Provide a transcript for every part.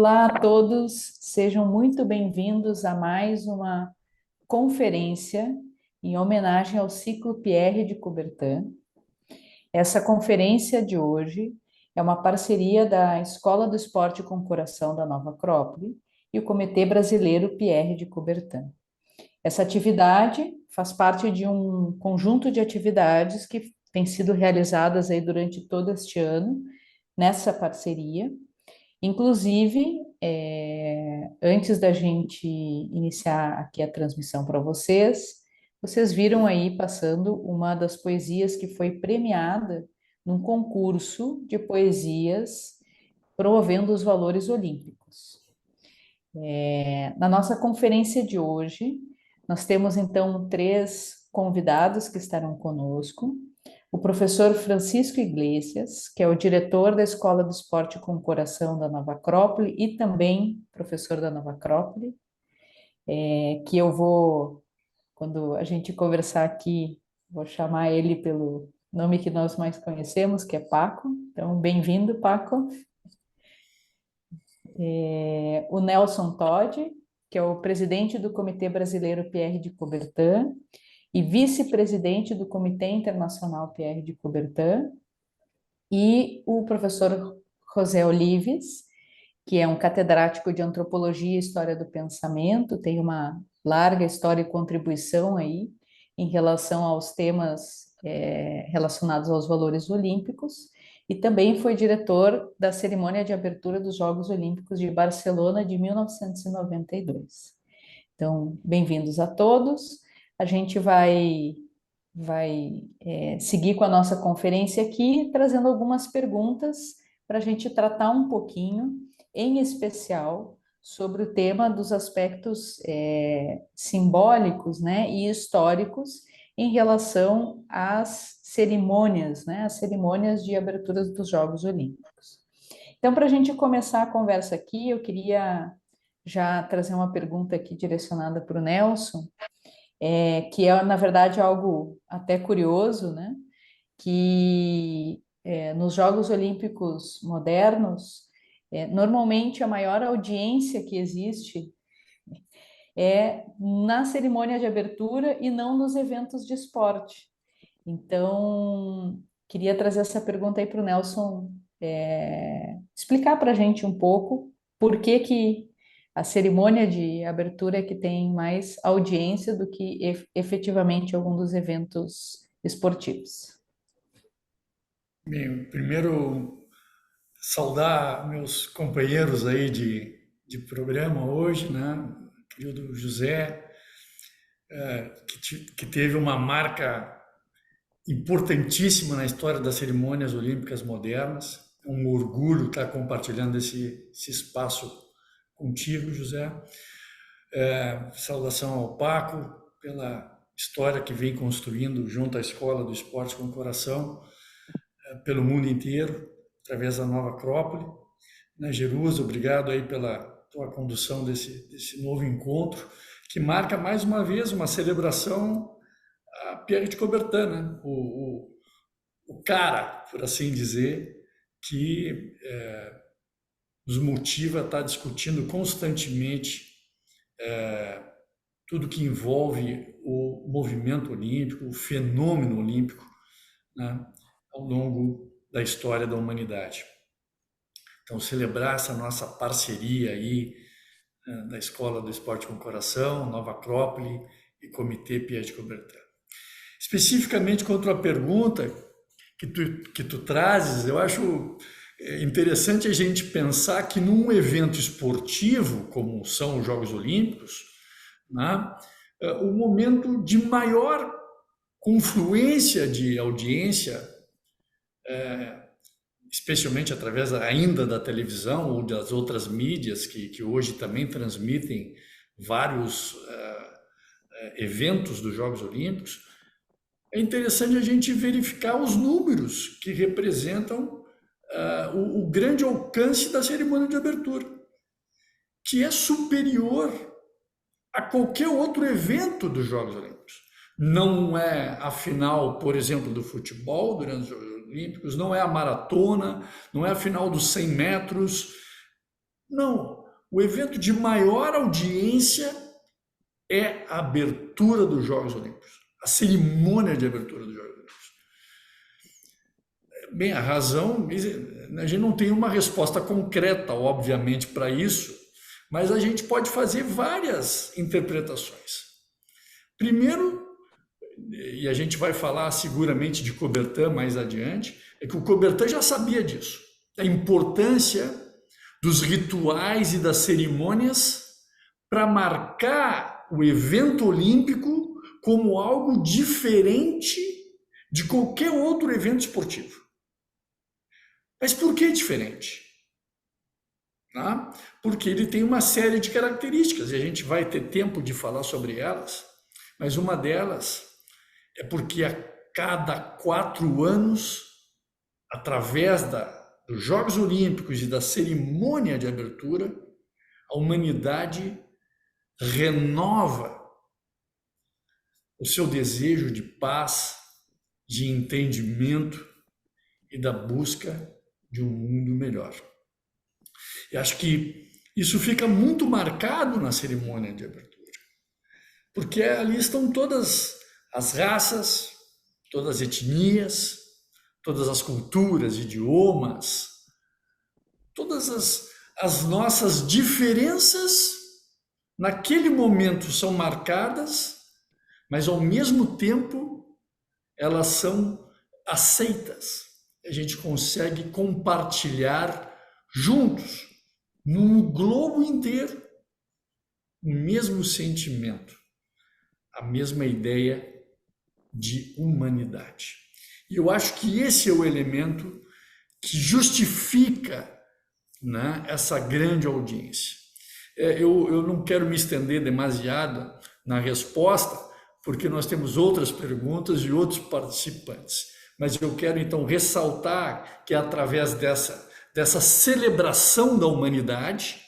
Olá a todos, sejam muito bem-vindos a mais uma conferência em homenagem ao ciclo Pierre de Coubertin. Essa conferência de hoje é uma parceria da Escola do Esporte com Coração da Nova Acrópole e o Comitê Brasileiro Pierre de Coubertin. Essa atividade faz parte de um conjunto de atividades que têm sido realizadas aí durante todo este ano nessa parceria. Inclusive, antes da gente iniciar aqui a transmissão para vocês, vocês viram aí passando uma das poesias que foi premiada num concurso de poesias promovendo os valores olímpicos. Na nossa conferência de hoje, nós temos então três convidados que estarão conosco. O professor Francisco Iglesias, que é o diretor da Escola do Esporte com Coração da Nova Acrópole e também professor da Nova Acrópole, que eu vou, quando a gente conversar aqui, vou chamar ele pelo nome que nós mais conhecemos, que é Paco. Então, bem-vindo, Paco. O Nelson Todd, que é o presidente do Comitê Brasileiro Pierre de Coubertin e vice-presidente do Comitê Internacional Pierre de Coubertin, e o professor José Olives, que é um catedrático de Antropologia e História do Pensamento, tem uma larga história e contribuição aí em relação aos temas relacionados aos valores olímpicos, e também foi diretor da cerimônia de abertura dos Jogos Olímpicos de Barcelona de 1992. Então, bem-vindos a todos. A gente vai seguir com a nossa conferência aqui, trazendo algumas perguntas para a gente tratar um pouquinho, em especial, sobre o tema dos aspectos simbólicos, né, e históricos em relação às cerimônias, né, as cerimônias de abertura dos Jogos Olímpicos. Então, para a gente começar a conversa aqui, eu queria já trazer uma pergunta aqui direcionada para o Nelson, que é, na verdade, algo até curioso, né? Que nos Jogos Olímpicos modernos, normalmente a maior audiência que existe é na cerimônia de abertura e não nos eventos de esporte. Então, queria trazer essa pergunta aí para o Nelson explicar para a gente um pouco por que a cerimônia de abertura é que tem mais audiência do que efetivamente algum dos eventos esportivos. Bem, primeiro saudar meus companheiros aí de programa hoje, né? Querido José, que teve uma marca importantíssima na história das cerimônias olímpicas modernas. É um orgulho estar compartilhando esse espaço contigo, José. Saudação ao Paco pela história que vem construindo junto à Escola do Esporte com Coração pelo mundo inteiro, através da Nova Acrópole. Né, Jerusa, obrigado aí pela tua condução desse novo encontro, que marca mais uma vez uma celebração a Pierre de Coubertin, né? O cara, por assim dizer, que nos motiva a estar discutindo constantemente tudo que envolve o movimento olímpico, o fenômeno olímpico, né, ao longo da história da humanidade. Então, celebrar essa nossa parceria aí da Escola do Esporte com Coração, Nova Acrópole e Comitê Pierre de Coubertin. Especificamente quanto à pergunta que tu trazes, eu acho interessante a gente pensar que num evento esportivo, como são os Jogos Olímpicos, né, o momento de maior confluência de audiência, especialmente através ainda da televisão ou das outras mídias que hoje também transmitem vários eventos dos Jogos Olímpicos, é interessante a gente verificar os números que representam o grande alcance da cerimônia de abertura, que é superior a qualquer outro evento dos Jogos Olímpicos. Não é a final, por exemplo, do futebol durante os Jogos Olímpicos, não é a maratona, não é a final dos 100 metros, Não, o evento de maior audiência é a abertura dos Jogos Olímpicos, a cerimônia de abertura dos Jogos Olímpicos. Bem, a razão, a gente não tem uma resposta concreta, obviamente, para isso, mas a gente pode fazer várias interpretações. Primeiro, e a gente vai falar seguramente de Coubertin mais adiante, é que o Coubertin já sabia disso, a importância dos rituais e das cerimônias para marcar o evento olímpico como algo diferente de qualquer outro evento esportivo. Mas por que diferente? Tá? Porque ele tem uma série de características e a gente vai ter tempo de falar sobre elas, mas uma delas é porque a cada 4 anos, através dos Jogos Olímpicos e da cerimônia de abertura, a humanidade renova o seu desejo de paz, de entendimento e da busca de um mundo melhor. E acho que isso fica muito marcado na cerimônia de abertura, porque ali estão todas as raças, todas as etnias, todas as culturas, idiomas, todas as nossas diferenças naquele momento são marcadas, mas ao mesmo tempo elas são aceitas. A gente consegue compartilhar juntos, no globo inteiro, o mesmo sentimento, a mesma ideia de humanidade. E eu acho que esse é o elemento que justifica, né, essa grande audiência. Eu não quero me estender demasiado na resposta, porque nós temos outras perguntas e outros participantes. Mas eu quero então ressaltar que através dessa celebração da humanidade,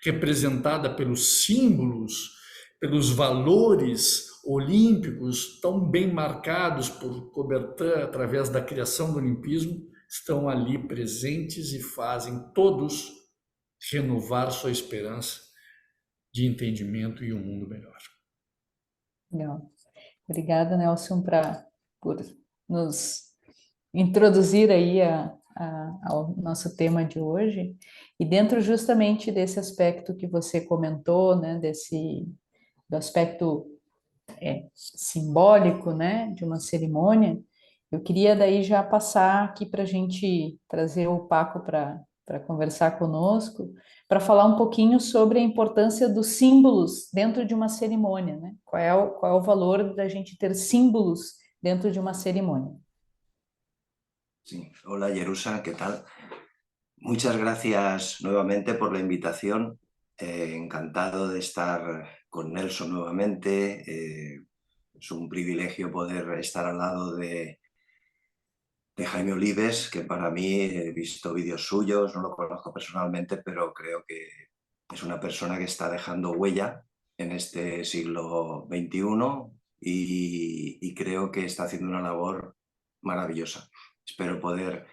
representada pelos símbolos, pelos valores olímpicos tão bem marcados por Coubertin através da criação do olimpismo, estão ali presentes e fazem todos renovar sua esperança de entendimento e um mundo melhor. Legal. Obrigada, Nelson, por nos introduzir aí ao nosso tema de hoje. E dentro justamente desse aspecto que você comentou, né, do aspecto simbólico, né, de uma cerimônia, eu queria daí já passar aqui para a gente trazer o Paco para conversar conosco, para falar um pouquinho sobre a importância dos símbolos dentro de uma cerimônia, né? Qual é o valor da gente ter símbolos dentro de uma cerimônia? Sí. Hola, Jerusa, ¿qué tal? Muchas gracias nuevamente por la invitación. Encantado de estar con Nelson nuevamente. Es un privilegio poder estar al lado de Jaime Olives, que para mí he visto vídeos suyos, no lo conozco personalmente, pero creo que es una persona que está dejando huella en este siglo XXI y creo que está haciendo una labor maravillosa. Espero poder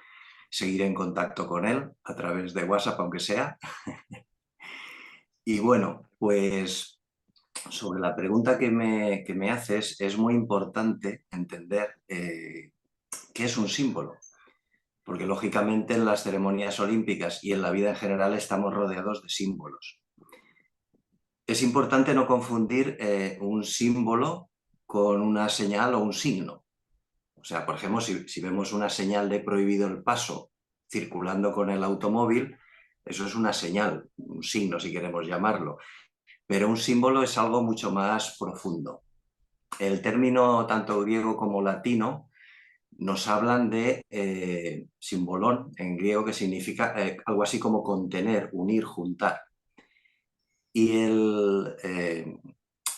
seguir en contacto con él a través de WhatsApp, aunque sea. Y bueno, pues sobre la pregunta que me haces, es muy importante entender qué es un símbolo. Porque lógicamente en las ceremonias olímpicas y en la vida en general estamos rodeados de símbolos. Es importante no confundir un símbolo con una señal o un signo. O sea, por ejemplo, si vemos una señal de prohibido el paso circulando con el automóvil, eso es una señal, un signo si queremos llamarlo. Pero un símbolo es algo mucho más profundo. El término tanto griego como latino nos hablan de simbolón en griego, que significa algo así como contener, unir, juntar. Y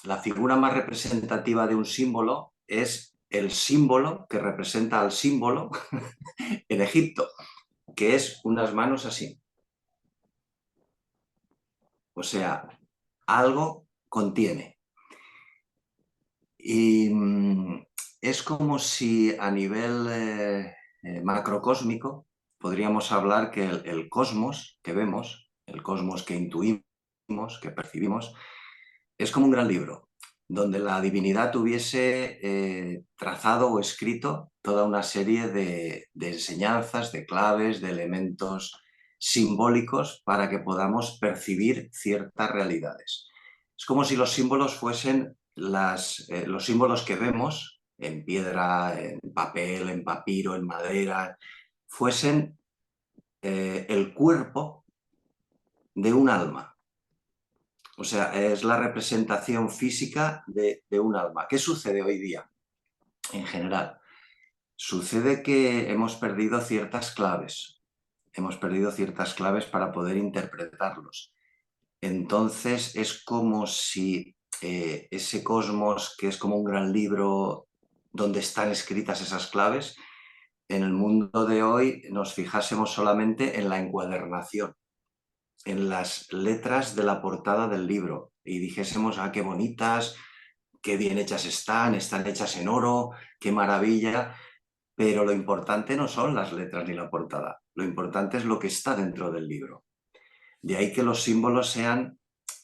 la figura más representativa de un símbolo es el símbolo que representa al símbolo en Egipto, que es unas manos así. O sea, algo contiene. Y es como si a nivel macrocósmico podríamos hablar que el cosmos que vemos, el cosmos que intuimos, que percibimos, es como un gran libro, donde la divinidad hubiese trazado o escrito toda una serie de enseñanzas, de claves, de elementos simbólicos para que podamos percibir ciertas realidades. Es como si los símbolos fuesen los símbolos que vemos en piedra, en papel, en papiro, en madera, fuesen el cuerpo de un alma. O sea, es la representación física de un alma. ¿Qué sucede hoy día en general? Sucede que hemos perdido ciertas claves. Hemos perdido ciertas claves para poder interpretarlos. Entonces es como si ese cosmos, que es como un gran libro donde están escritas esas claves, en el mundo de hoy nos fijásemos solamente en la encuadernación, en las letras de la portada del libro y dijésemos, ah, qué bonitas, qué bien hechas están hechas en oro, qué maravilla, pero lo importante no son las letras ni la portada, lo importante es lo que está dentro del libro. De ahí que los símbolos sean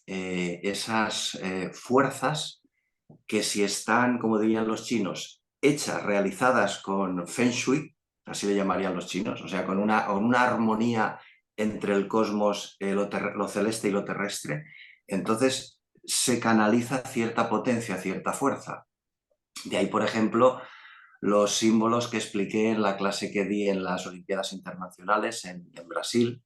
esas fuerzas que si están, como dirían los chinos, hechas, realizadas con Feng Shui, así le llamarían los chinos, o sea, con una armonía entre el cosmos, lo celeste y lo terrestre, entonces se canaliza cierta potencia, cierta fuerza. De ahí, por ejemplo, los símbolos que expliqué en la clase que di en las Olimpiadas Internacionales en Brasil,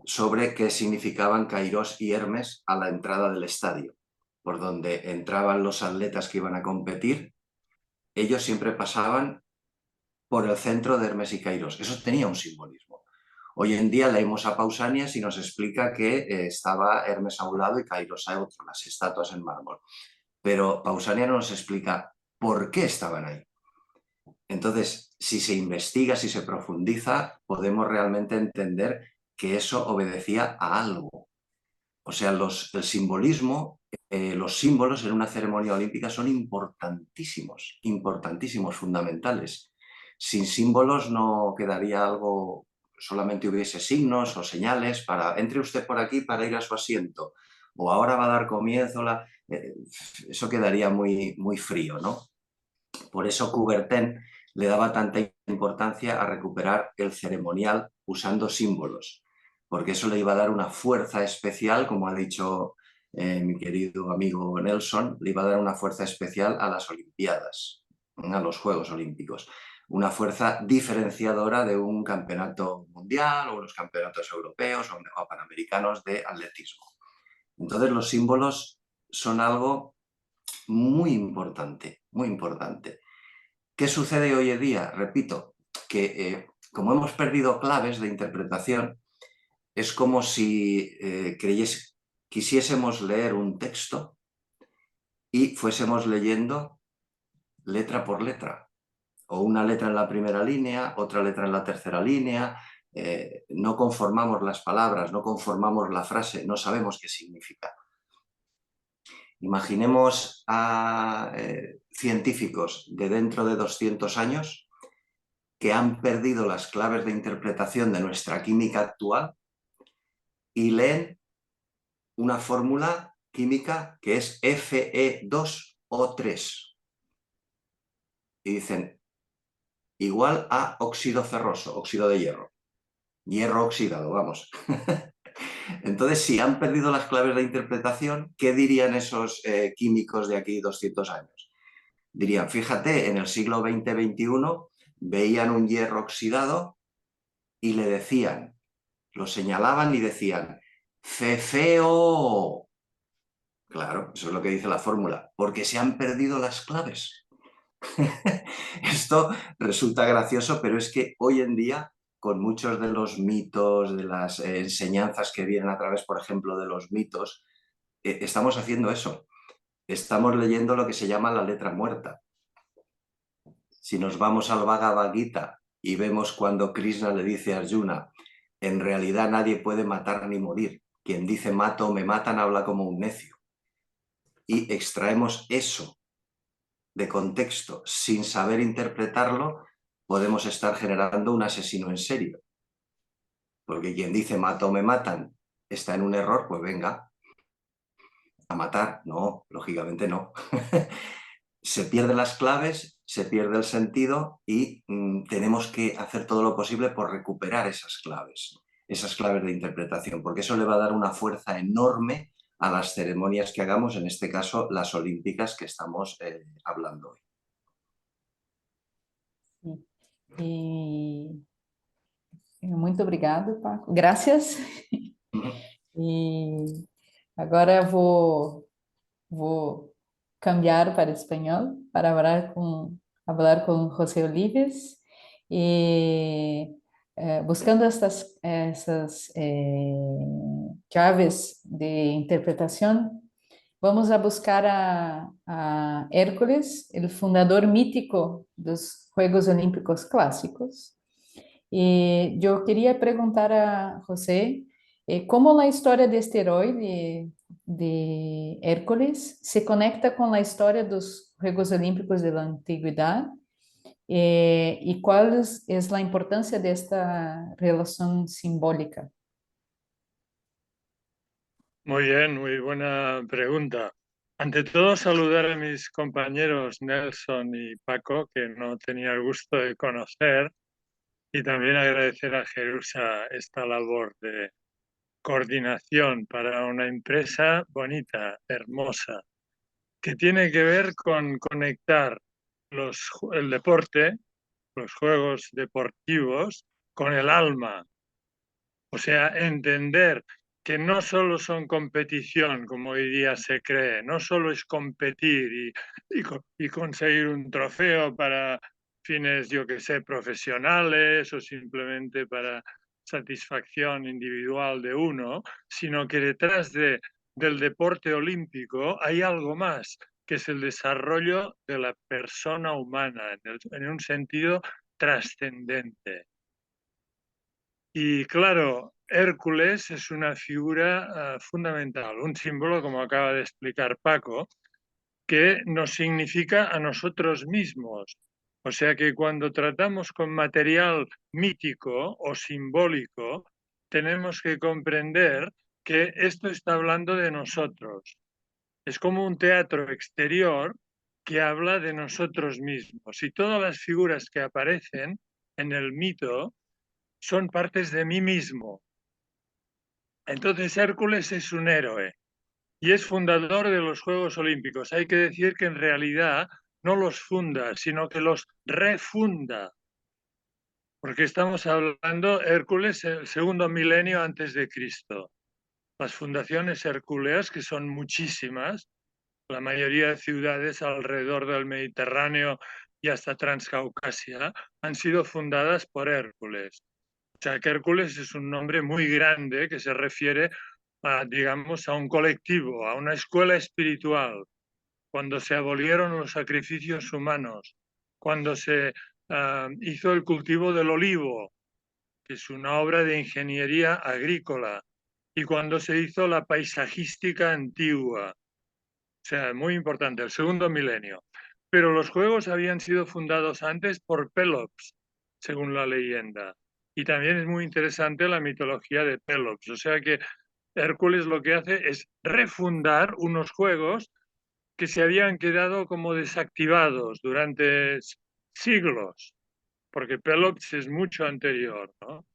sobre qué significaban Kairos y Hermes a la entrada del estadio, por donde entraban los atletas que iban a competir. Ellos siempre pasaban por el centro de Hermes y Kairos. Eso tenía un simbolismo. Hoy en día leemos a Pausanias y nos explica que estaba Hermes a un lado y Kairos a otro, las estatuas en mármol. Pero Pausanias no nos explica por qué estaban ahí. Entonces, si se investiga, si se profundiza, podemos realmente entender que eso obedecía a algo. O sea, el simbolismo, los símbolos en una ceremonia olímpica son importantísimos, importantísimos, fundamentales. Sin símbolos no quedaría algo, solamente hubiese signos o señales para, entre usted por aquí para ir a su asiento, o ahora va a dar comienzo, eso quedaría muy, muy frío, ¿no? Por eso Coubertin le daba tanta importancia a recuperar el ceremonial usando símbolos, porque eso le iba a dar una fuerza especial, como ha dicho mi querido amigo Nelson, le iba a dar una fuerza especial a las Olimpiadas, a los Juegos Olímpicos, una fuerza diferenciadora de un campeonato mundial o unos campeonatos europeos o panamericanos de atletismo. Entonces los símbolos son algo muy importante, muy importante. ¿Qué sucede hoy en día? Repito, que como hemos perdido claves de interpretación, es como si quisiésemos leer un texto y fuésemos leyendo letra por letra, o una letra en la primera línea, otra letra en la tercera línea, no conformamos las palabras, no conformamos la frase, no sabemos qué significa. Imaginemos a científicos de dentro de 200 años que han perdido las claves de interpretación de nuestra química actual y leen una fórmula química que es Fe2O3 y dicen igual a óxido ferroso, óxido de hierro, hierro oxidado, vamos. Entonces, si han perdido las claves de interpretación, ¿qué dirían esos químicos de aquí 200 años? Dirían, fíjate, en el siglo XX-XXI veían un hierro oxidado y le decían, lo señalaban y decían, fefeo. Claro, eso es lo que dice la fórmula, porque se han perdido las claves. Esto resulta gracioso, pero es que hoy en día, con muchos de los mitos, de las enseñanzas que vienen a través, por ejemplo, de los mitos, estamos haciendo eso. Estamos leyendo lo que se llama la letra muerta. Si nos vamos al Bhagavad Gita y vemos cuando Krishna le dice a Arjuna, en realidad nadie puede matar ni morir. Quien dice mato o me matan habla como un necio. Y extraemos eso de contexto sin saber interpretarlo, podemos estar generando un asesino en serio. porque quien dice mato me matan está en un error, pues venga, a matar. No, lógicamente no. Se pierden las claves, se pierde el sentido y tenemos que hacer todo lo posible por recuperar esas claves de interpretación, porque eso le va a dar una fuerza enorme a las ceremonias que hagamos, en este caso las olímpicas que estamos hablando hoy. E muito obrigado, Paco. Graças. E agora vou cambiar para espanhol para hablar com José Olives e buscando essas chaves de interpretação, vamos a buscar a Hércules, el fundador mítico dos Juegos Olímpicos Clásicos. E eu queria perguntar a José como a história deste herói de Hércules se conecta com a história dos Juegos Olímpicos da Antiguidade e qual é a importância desta relação simbólica. Muy bien, muy buena pregunta. Ante todo, saludar a mis compañeros Nelson y Paco, que no tenía el gusto de conocer, y también agradecer a Jerusa esta labor de coordinación para una empresa bonita, hermosa, que tiene que ver con conectar el deporte, los juegos deportivos, con el alma. O sea, entender que no solo son competición, como hoy día se cree, no solo es competir y conseguir un trofeo para fines, yo que sé, profesionales o simplemente para satisfacción individual de uno, sino que detrás del deporte olímpico hay algo más, que es el desarrollo de la persona humana en un sentido trascendente. Y claro, Hércules es una figura fundamental, un símbolo, como acaba de explicar Paco, que nos significa a nosotros mismos. O sea que cuando tratamos con material mítico o simbólico, tenemos que comprender que esto está hablando de nosotros. Es como un teatro exterior que habla de nosotros mismos. Y todas las figuras que aparecen en el mito son partes de mí mismo. Entonces Hércules es un héroe y es fundador de los Juegos Olímpicos. Hay que decir que en realidad no los funda, sino que los refunda. Porque estamos hablando Hércules el segundo milenio antes de Cristo. Las fundaciones hercúleas, que son muchísimas, la mayoría de ciudades alrededor del Mediterráneo y hasta Transcaucasia, han sido fundadas por Hércules. O sea, que Hércules es un nombre muy grande que se refiere a, digamos, a un colectivo, a una escuela espiritual. Cuando se abolieron los sacrificios humanos, cuando se hizo el cultivo del olivo, que es una obra de ingeniería agrícola, y cuando se hizo la paisajística antigua. O sea, muy importante, el segundo milenio. Pero los juegos habían sido fundados antes por Pélops, según la leyenda. Y también es muy interesante la mitología de Pélops. O sea que Hércules lo que hace es refundar unos juegos que se habían quedado como desactivados durante siglos, porque Pélops es mucho anterior, ¿no?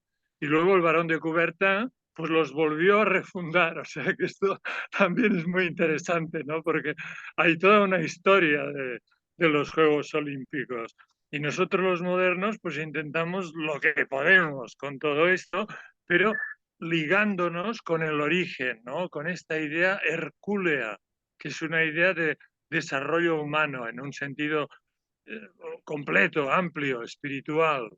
Y luego el Barón de Coubertin pues los volvió a refundar, o sea que esto también es muy interesante, ¿no? Porque hay toda una historia de los Juegos Olímpicos. Y nosotros los modernos pues intentamos lo que podemos con todo esto, pero ligándonos con el origen, ¿no? Con esta idea hercúlea, que es una idea de desarrollo humano en un sentido completo, amplio, espiritual.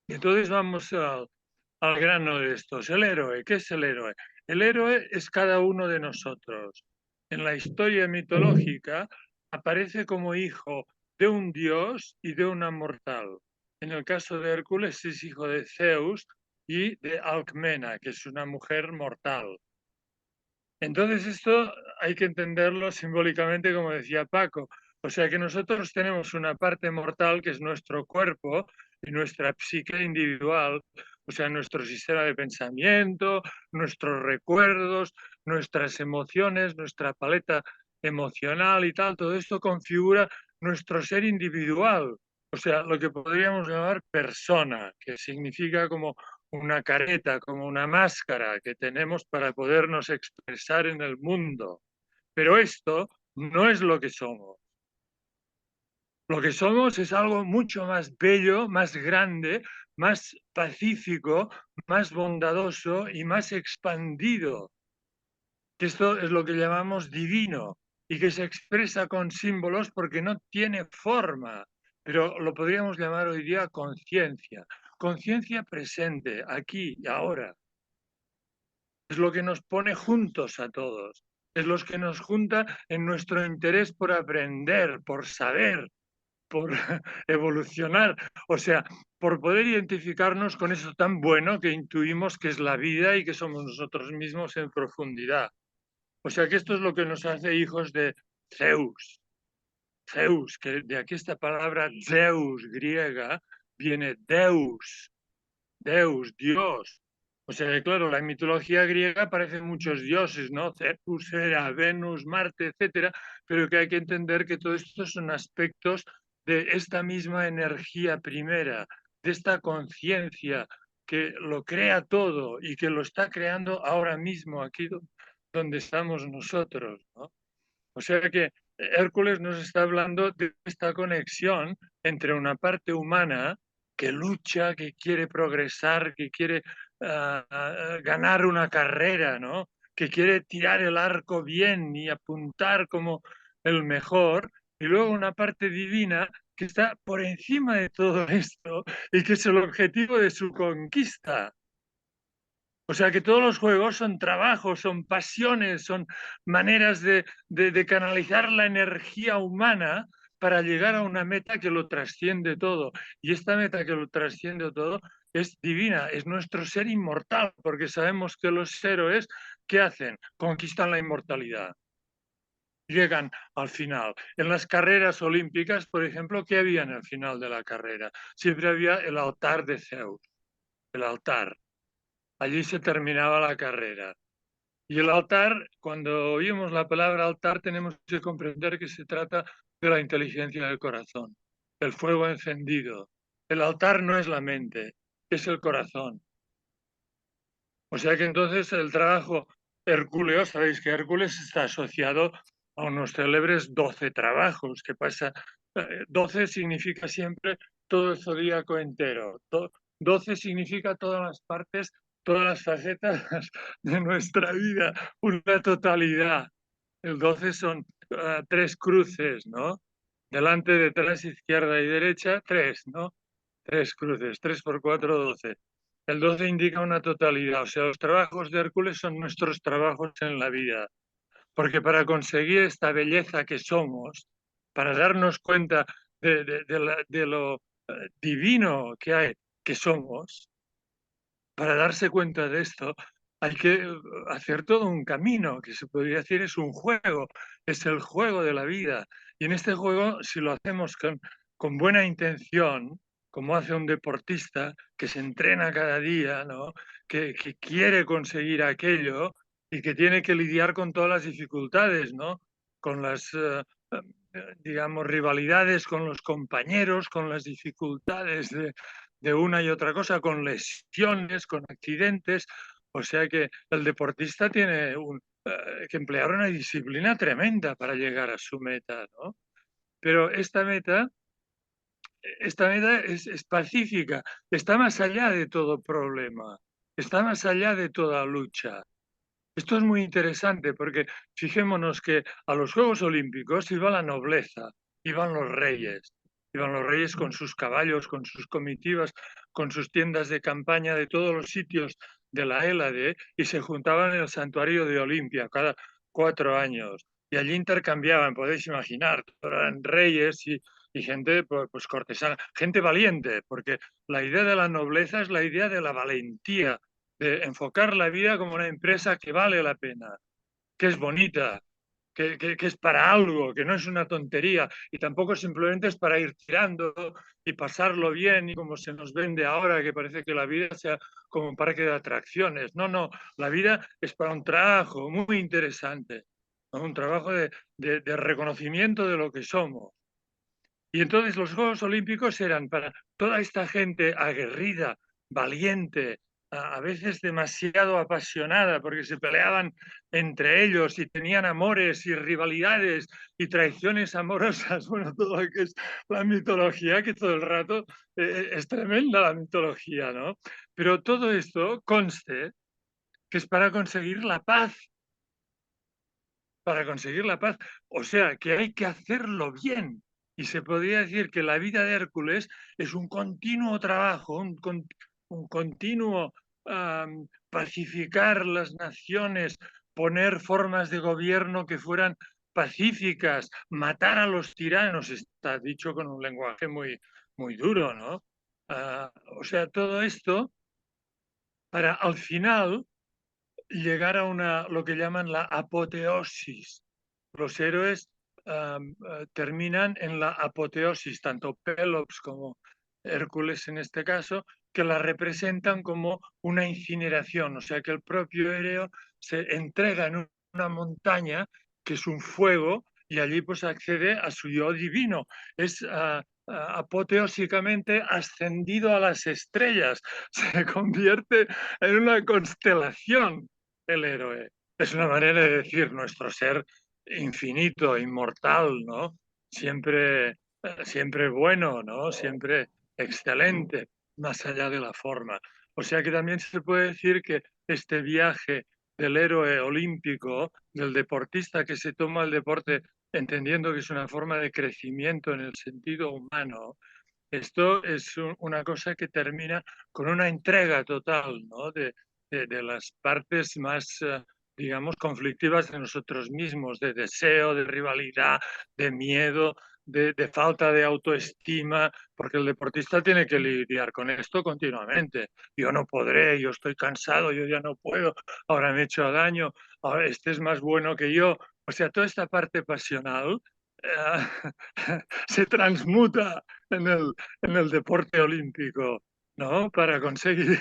Y entonces vamos al grano de estos. El héroe, ¿qué es el héroe? El héroe es cada uno de nosotros. En la historia mitológica aparece como hijo de un dios y de una mortal. En el caso de Hércules es hijo de Zeus y de Alcmena, que es una mujer mortal. Entonces esto hay que entenderlo simbólicamente, como decía Paco. O sea que nosotros tenemos una parte mortal que es nuestro cuerpo y nuestra psique individual, o sea, nuestro sistema de pensamiento, nuestros recuerdos, nuestras emociones, nuestra paleta emocional y tal, todo esto configura nuestro ser individual, o sea, lo que podríamos llamar persona, que significa como una careta, como una máscara que tenemos para podernos expresar en el mundo. Pero esto no es lo que somos. Lo que somos es algo mucho más bello, más grande, más pacífico, más bondadoso y más expandido. Que esto es lo que llamamos divino y que se expresa con símbolos porque no tiene forma, pero lo podríamos llamar hoy día conciencia. Conciencia presente, aquí y ahora. Es lo que nos pone juntos a todos. Es lo que nos junta en nuestro interés por aprender, por saber, por evolucionar, o sea, por poder identificarnos con eso tan bueno que intuimos que es la vida y que somos nosotros mismos en profundidad. O sea que esto es lo que nos hace hijos de Zeus. Zeus, que de aquí esta palabra Zeus griega viene Deus, Deus, Dios. O sea que, claro, la mitología griega aparecen muchos dioses, ¿no? Zeus, Hera, Venus, Marte, etcétera, pero que hay que entender que todo esto son aspectos de esta misma energía primera, de esta conciencia que lo crea todo y que lo está creando ahora mismo aquí donde estamos nosotros, ¿no? O sea que Hércules nos está hablando de esta conexión entre una parte humana que lucha, que quiere progresar, que quiere ganar una carrera, ¿no? Que quiere tirar el arco bien y apuntar como el mejor, y luego una parte divina que está por encima de todo esto y que es el objetivo de su conquista. O sea que todos los juegos son trabajos, son pasiones, son maneras de canalizar la energía humana para llegar a una meta que lo trasciende todo. Y esta meta que lo trasciende todo es divina, es nuestro ser inmortal, porque sabemos que los héroes, ¿qué hacen? Conquistan la inmortalidad. Llegan al final. En las carreras olímpicas, por ejemplo, ¿qué había en el final de la carrera? Siempre había el altar de Zeus, el altar. Allí se terminaba la carrera. Y el altar, cuando oímos la palabra altar, tenemos que comprender que se trata de la inteligencia del corazón, el fuego encendido. El altar no es la mente, es el corazón. O sea que entonces el trabajo hercúleo, sabéis que Hércules está asociado a unos célebres 12 trabajos, que pasa, 12 significa siempre todo el zodíaco entero, 12 significa todas las partes, todas las facetas de nuestra vida, una totalidad. El 12 son 3 cruces, ¿no? Delante, detrás, izquierda y derecha, 3, ¿no? 3 cruces, 3 por 4, 12. El 12 indica una totalidad, o sea, los trabajos de Hércules son nuestros trabajos en la vida, porque para conseguir esta belleza que somos, para darnos cuenta de lo divino que hay, que somos, para darse cuenta de esto, hay que hacer todo un camino, que se podría decir es un juego, es el juego de la vida. Y en este juego, si lo hacemos con buena intención, como hace un deportista que se entrena cada día, ¿no? que quiere conseguir aquello y que tiene que lidiar con todas las dificultades, ¿no? Con las, digamos, rivalidades con los compañeros, con las dificultades de una y otra cosa, con lesiones, con accidentes. O sea que el deportista tiene que emplear una disciplina tremenda para llegar a su meta, ¿no? Pero esta meta es pacífica, está más allá de todo problema, está más allá de toda lucha. Esto es muy interesante porque fijémonos que a los Juegos Olímpicos iba la nobleza, iban los reyes con sus caballos, con sus comitivas, con sus tiendas de campaña de todos los sitios de la Hélade y se juntaban en el santuario de Olimpia cada 4 años. Y allí intercambiaban, podéis imaginar, eran reyes y gente pues cortesana, gente valiente, porque la idea de la nobleza es la idea de la valentía, de enfocar la vida como una empresa que vale la pena, que es bonita, que es para algo, que no es una tontería y tampoco simplemente es para ir tirando y pasarlo bien y como se nos vende ahora, que parece que la vida sea como un parque de atracciones. No, no, la vida es para un trabajo muy interesante, ¿no? Un trabajo de reconocimiento de lo que somos. Y entonces los Juegos Olímpicos eran para toda esta gente aguerrida, valiente, a veces demasiado apasionada, porque se peleaban entre ellos y tenían amores y rivalidades y traiciones amorosas. Bueno, todo lo que es la mitología, que todo el rato es tremenda la mitología, ¿no? Pero todo esto conste que es para conseguir la paz, para conseguir la paz. O sea, que hay que hacerlo bien. Y se podría decir que la vida de Hércules es un continuo trabajo, un continuo pacificar las naciones, poner formas de gobierno que fueran pacíficas, matar a los tiranos, está dicho con un lenguaje muy, muy duro, ¿no? O sea, todo esto para al final llegar a lo que llaman la apoteosis. Los héroes terminan en la apoteosis, tanto Pelops como Hércules en este caso, que la representan como una incineración, o sea que el propio héroe se entrega en una montaña que es un fuego y allí pues accede a su yo divino. Es apoteósicamente ascendido a las estrellas, se convierte en una constelación el héroe. Es una manera de decir nuestro ser infinito, inmortal, ¿no? Siempre, siempre bueno, ¿no? Siempre excelente, más allá de la forma. O sea que también se puede decir que este viaje del héroe olímpico, del deportista que se toma el deporte entendiendo que es una forma de crecimiento en el sentido humano, esto es una cosa que termina con una entrega total, ¿no? de las partes más, digamos, conflictivas de nosotros mismos, de deseo, de rivalidad, de miedo, de falta de autoestima, porque el deportista tiene que lidiar con esto continuamente. Yo no podré, yo estoy cansado, yo ya no puedo, ahora me he hecho daño, ahora este es más bueno que yo. O sea, toda esta parte pasional se transmuta en el deporte olímpico, ¿no? Para conseguir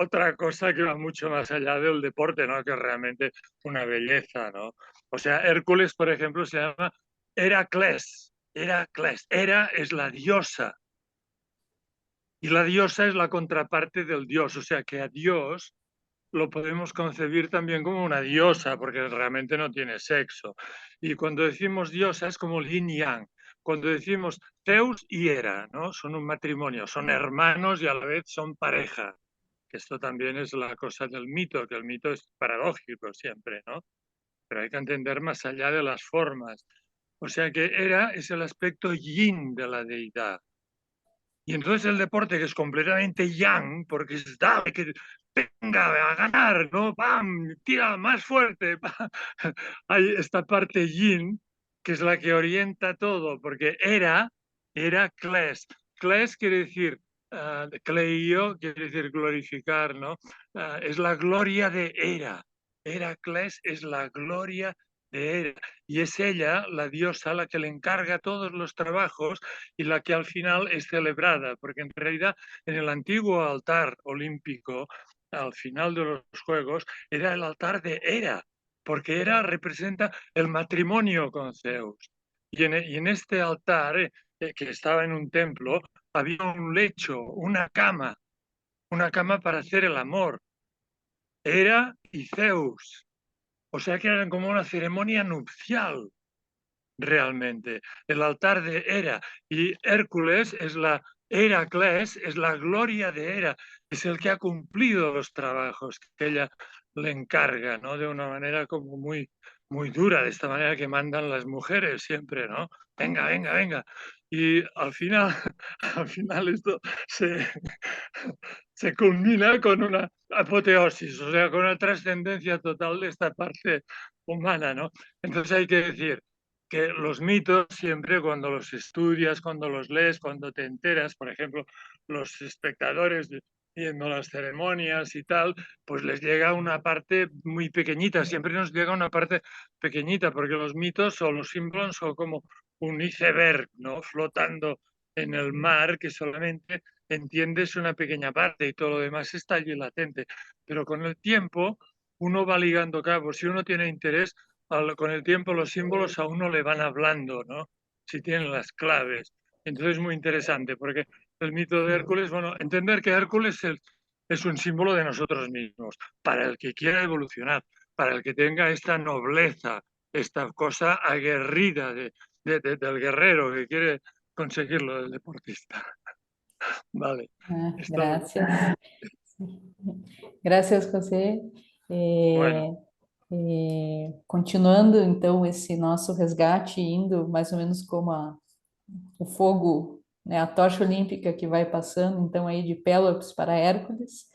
otra cosa que va mucho más allá del deporte, ¿no? Que es realmente una belleza, ¿no? O sea, Hércules, por ejemplo, se llama Heracles. Heracles. Hera es la diosa. Y la diosa es la contraparte del dios. O sea que a Dios lo podemos concebir también como una diosa, porque realmente no tiene sexo. Y cuando decimos diosa es como yin yang. Cuando decimos Zeus y Hera, ¿no? Son un matrimonio, son hermanos y a la vez son pareja. Que esto también es la cosa del mito, que el mito es paradójico siempre, ¿no? Pero hay que entender más allá de las formas. O sea que Hera es el aspecto yin de la deidad. Y entonces el deporte, que es completamente yang, porque es dale, que venga a ganar, ¿no? ¡Pam! Tira más fuerte. ¡Pam! Hay esta parte yin, que es la que orienta todo, porque era kles. Kles quiere decir, kleio quiere decir glorificar, ¿no? Es la gloria de Hera. Heracles es la gloria de Hera. Y es ella, la diosa, la que le encarga todos los trabajos y la que al final es celebrada, porque en realidad en el antiguo altar olímpico, al final de los Juegos, era el altar de Hera, porque Hera representa el matrimonio con Zeus. Y en este altar, que estaba en un templo, había un lecho, una cama para hacer el amor. Hera y Zeus. O sea que eran como una ceremonia nupcial realmente. El altar de Hera y Hércules es Heracles es la gloria de Hera, es el que ha cumplido los trabajos que ella le encarga, ¿no? De una manera como muy, muy dura, de esta manera que mandan las mujeres siempre, ¿no? Venga, venga, venga. Y al final, al final esto se, se culmina con una apoteosis, o sea, con una trascendencia total de esta parte humana, ¿no? Entonces hay que decir que los mitos siempre cuando los estudias, cuando los lees, cuando te enteras, por ejemplo, los espectadores viendo las ceremonias y tal, pues les llega una parte muy pequeñita, siempre nos llega una parte pequeñita, porque los mitos o los símbolos son como un iceberg, ¿no? Flotando en el mar, que solamente entiendes una pequeña parte y todo lo demás está allí latente. Pero con el tiempo uno va ligando cabos. Si uno tiene interés, con el tiempo los símbolos a uno le van hablando, ¿no? Si tienen las claves. Entonces es muy interesante, porque el mito de Hércules, bueno, entender que Hércules es un símbolo de nosotros mismos, para el que quiera evolucionar, para el que tenga esta nobleza, esta cosa aguerrida del guerrero que quiere conseguirlo, del deportista. Vale, Ah, es todo. gracias. Gracias, José. Bueno, Continuando, então, esse nosso resgate, indo mais ou menos como o fogo, né, a tocha olímpica que vai passando, então, aí de Pélops para Hércules,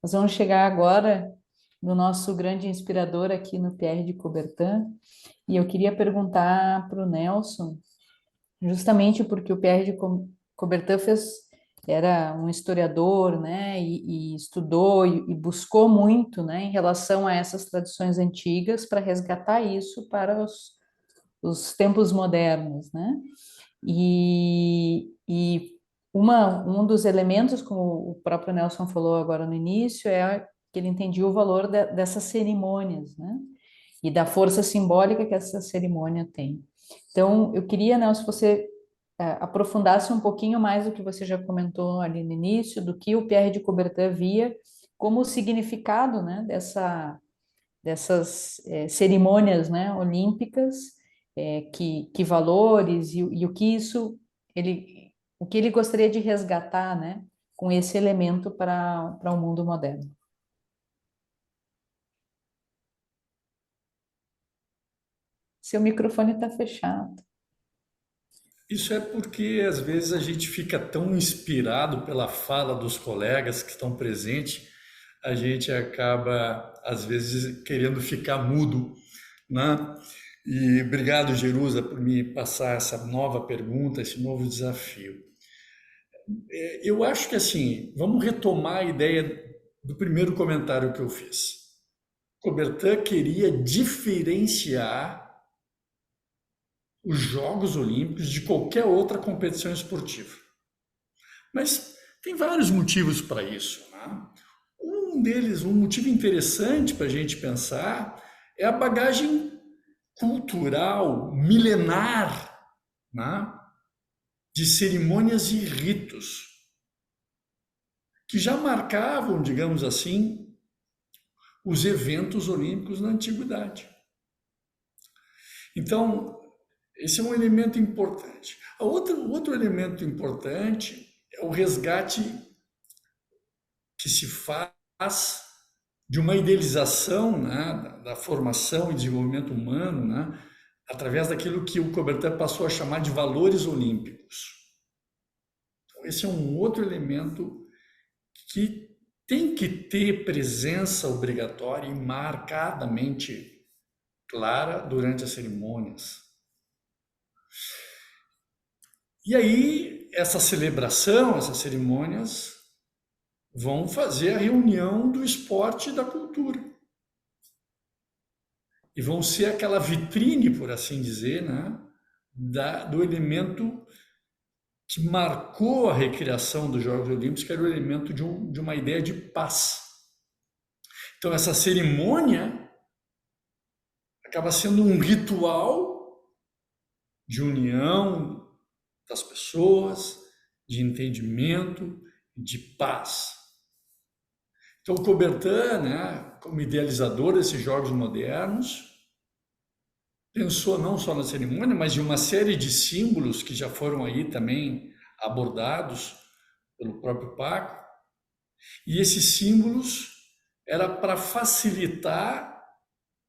nós vamos chegar agora no nosso grande inspirador aqui no Pierre de Coubertin, e eu queria perguntar para o Nelson, justamente porque o Pierre de Coubertin era um historiador, né, e estudou e buscou muito, né, em relação a essas tradições antigas para resgatar isso para os tempos modernos, né? E um dos elementos, como o próprio Nelson falou agora no início, é que ele entendia o valor dessas cerimônias, né? E da força simbólica que essa cerimônia tem. Então, eu queria, Nelson, se você aprofundasse um pouquinho mais do que você já comentou ali no início, do que o Pierre de Coubertin via como o significado, né, dessas cerimônias, né, olímpicas, que valores e o que isso o que ele gostaria de resgatar, né, com esse elemento para o mundo moderno. Seu microfone está fechado. Isso é porque às vezes a gente fica tão inspirado pela fala dos colegas que estão presentes, a gente acaba às vezes querendo ficar mudo, né? E obrigado, Jerusa, por me passar essa nova pergunta, esse novo desafio. Eu acho que assim, vamos retomar a ideia do primeiro comentário que eu fiz. Coubertin queria diferenciar os Jogos Olímpicos de qualquer outra competição esportiva. Mas tem vários motivos para isso, né? Um deles, um motivo interessante para a gente pensar, é a bagagem cultural, milenar, né, de cerimônias e ritos, que já marcavam, digamos assim, os eventos olímpicos na antiguidade. Então, esse é um elemento importante. Outro elemento importante é o resgate que se faz de uma idealização, né, da formação e desenvolvimento humano, né, através daquilo que o Coubertin passou a chamar de valores olímpicos. Então, esse é um outro elemento que tem que ter presença obrigatória e marcadamente clara durante as cerimônias. E aí, essa celebração, essas cerimônias vão fazer a reunião do esporte e da cultura. E vão ser aquela vitrine, por assim dizer, né, do elemento que marcou a recriação dos Jogos Olímpicos, que era o elemento de uma ideia de paz. Então, essa cerimônia acaba sendo um ritual de união das pessoas, de entendimento, de paz. Então, Coubertin, né, como idealizador desses Jogos modernos, pensou não só na cerimônia, mas de uma série de símbolos que já foram aí também abordados pelo próprio Paco. E esses símbolos era para facilitar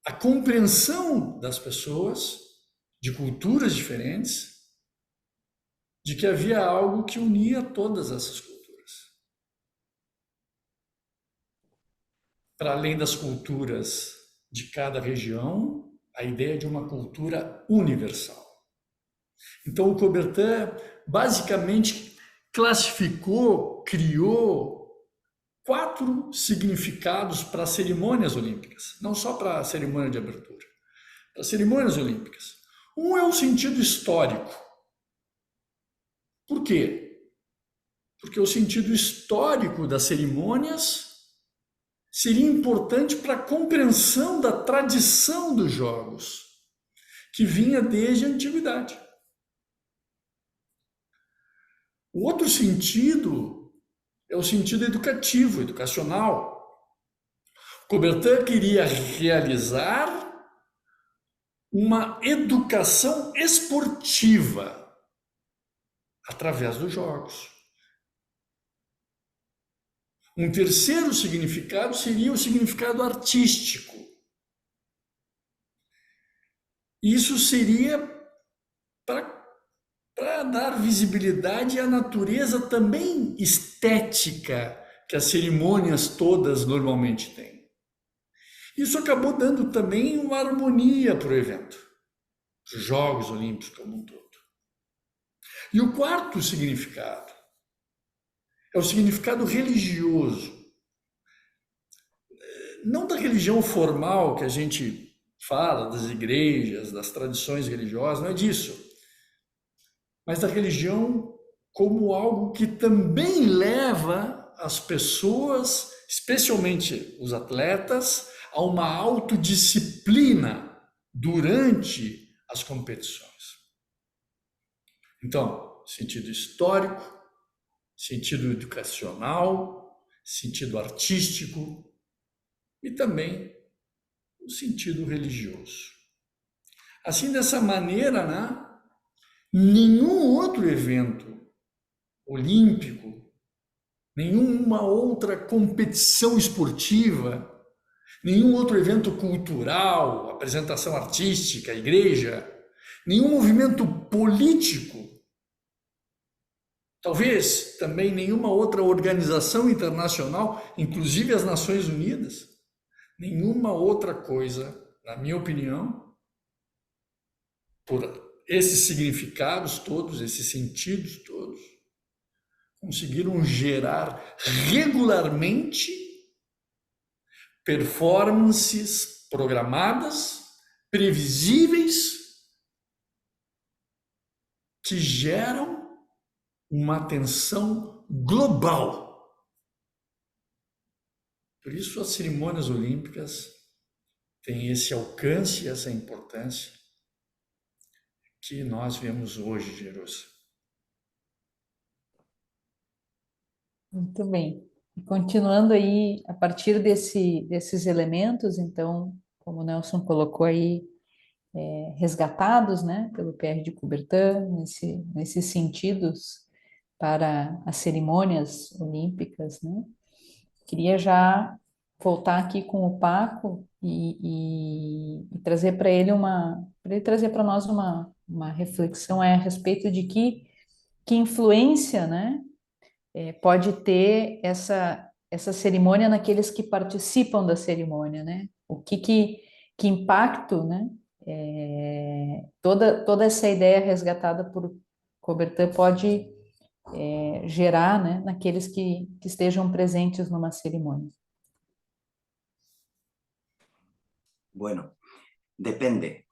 a compreensão das pessoas de culturas diferentes, de que havia algo que unia todas essas culturas. Para além das culturas de cada região, a ideia de uma cultura universal. Então, o Coubertin basicamente classificou, criou 4 significados para cerimônias olímpicas, não só para a cerimônia de abertura, para cerimônias olímpicas. Um é o sentido histórico. Por quê? Porque o sentido histórico das cerimônias seria importante para a compreensão da tradição dos jogos, que vinha desde a antiguidade. O outro sentido é o sentido educativo, educacional. Coubertin queria realizar uma educação esportiva através dos jogos. Um terceiro significado seria o significado artístico. Isso seria para dar visibilidade à natureza também estética que as cerimônias todas normalmente têm. Isso acabou dando também uma harmonia para o evento, os Jogos Olímpicos como um todo. E o quarto significado é o significado religioso. Não da religião formal que a gente fala, das igrejas, das tradições religiosas, não é disso. Mas da religião como algo que também leva as pessoas, especialmente os atletas, a uma autodisciplina durante as competições. Então, sentido histórico, sentido educacional, sentido artístico e também o sentido religioso. Assim, dessa maneira, né, nenhum outro evento olímpico, nenhuma outra competição esportiva, nenhum outro evento cultural, apresentação artística, igreja, nenhum movimento político, talvez também nenhuma outra organização internacional, inclusive as Nações Unidas, nenhuma outra coisa, na minha opinião, por esses significados todos, esses sentidos todos, conseguiram gerar regularmente performances programadas, previsíveis, que geram uma atenção global. Por isso as cerimônias olímpicas têm esse alcance e essa importância que nós vemos hoje, Jerusa. Muito bem. Continuando aí, a partir desses elementos, então, como o Nelson colocou aí, resgatados, né, pelo Pierre de Coubertin, nesses sentidos para as cerimônias olímpicas, né? Queria já voltar aqui com o Paco e trazer para ele trazer para nós uma reflexão a respeito de que influência, né, pode ter essa cerimônia naqueles que participam da cerimônia, né? O que impacto, né? Toda essa ideia resgatada por Coubertin pode gerar, né, naqueles que estejam presentes numa cerimônia. Bueno, depende.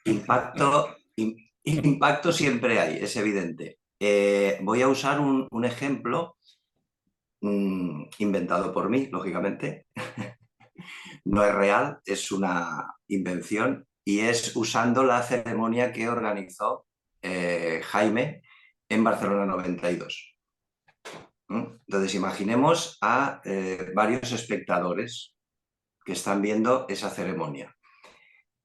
Impacto siempre hay, es evidente. Voy a usar un ejemplo inventado por mí, lógicamente. No es real, es una invención y es usando la ceremonia que organizó Jaime en Barcelona 92. Entonces imaginemos a varios espectadores que están viendo esa ceremonia.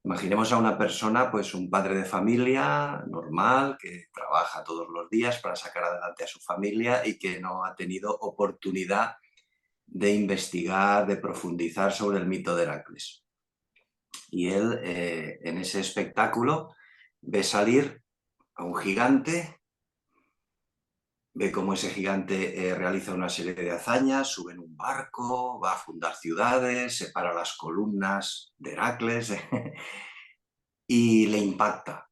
Imaginemos a una persona, pues un padre de familia normal, que trabaja todos los días para sacar adelante a su familia y que no ha tenido oportunidad de investigar, de profundizar sobre el mito de Heracles. Y él, en ese espectáculo, ve salir a un gigante, ve cómo ese gigante realiza una serie de hazañas, sube en un barco, va a fundar ciudades, separa las columnas de Heracles y le impacta.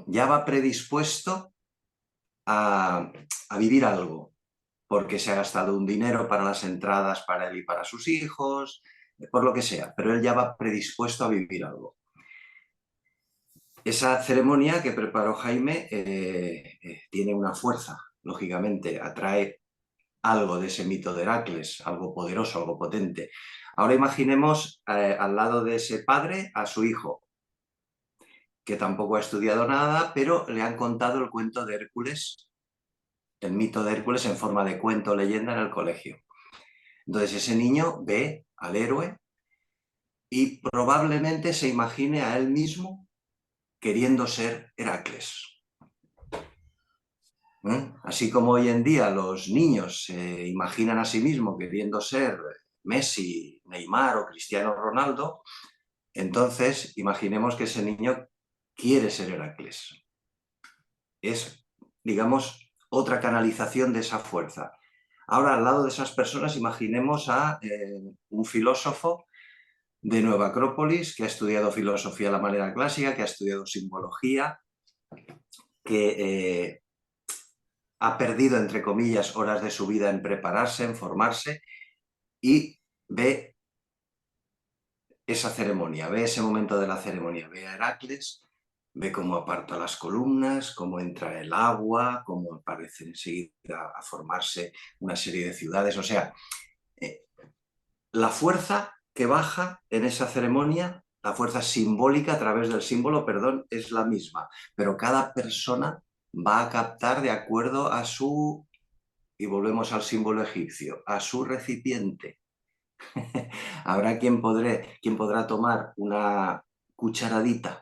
Ya va predispuesto a vivir algo, porque se ha gastado un dinero para las entradas para él y para sus hijos, por lo que sea, pero él ya va predispuesto a vivir algo. Esa ceremonia que preparó Jaime tiene una fuerza, lógicamente, atrae algo de ese mito de Heracles, algo poderoso, algo potente. Ahora imaginemos al lado de ese padre a su hijo, que tampoco ha estudiado nada, pero le han contado el cuento de Hércules, el mito de Hércules en forma de cuento o leyenda en el colegio. Entonces ese niño ve al héroe y probablemente se imagine a él mismo queriendo ser Heracles. Así como hoy en día los niños se imaginan a sí mismos queriendo ser Messi, Neymar o Cristiano Ronaldo, entonces imaginemos que ese niño quiere ser Heracles. Es, digamos, otra canalización de esa fuerza. Ahora, al lado de esas personas, imaginemos a un filósofo de Nueva Acrópolis que ha estudiado filosofía a la manera clásica, que ha estudiado simbología, que ha perdido, entre comillas, horas de su vida en prepararse, en formarse, y ve esa ceremonia, ve ese momento de la ceremonia, ve a Heracles, ve cómo aparta las columnas, cómo entra el agua, cómo aparece enseguida a formarse una serie de ciudades. O sea, la fuerza que baja en esa ceremonia, la fuerza simbólica a través del símbolo, perdón, es la misma, pero cada persona va a captar de acuerdo a su, y volvemos al símbolo egipcio, a su recipiente. Habrá quien podrá tomar una cucharadita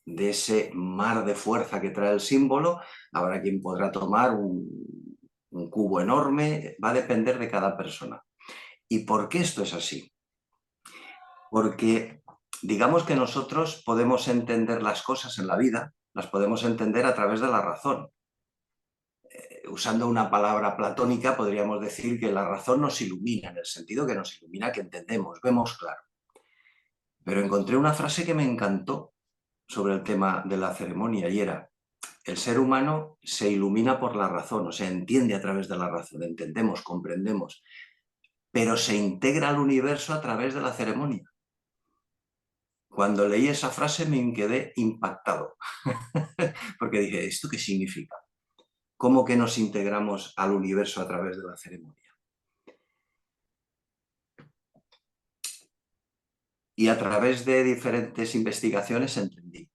de ese mar de fuerza que trae el símbolo, habrá quien podrá tomar un cubo enorme, va a depender de cada persona. ¿Y por qué esto es así? Porque digamos que nosotros podemos entender las cosas en la vida, las podemos entender a través de la razón. Usando una palabra platónica, podríamos decir que la razón nos ilumina, en el sentido que nos ilumina, que entendemos, vemos claro. Pero encontré una frase que me encantó sobre el tema de la ceremonia y era: el ser humano se ilumina por la razón, o sea, entiende a través de la razón, entendemos, comprendemos, pero se integra al universo a través de la ceremonia. Cuando leí esa frase me quedé impactado, porque dije, ¿esto qué significa? ¿Cómo que nos integramos al universo a través de la ceremonia? Y a través de diferentes investigaciones entendí.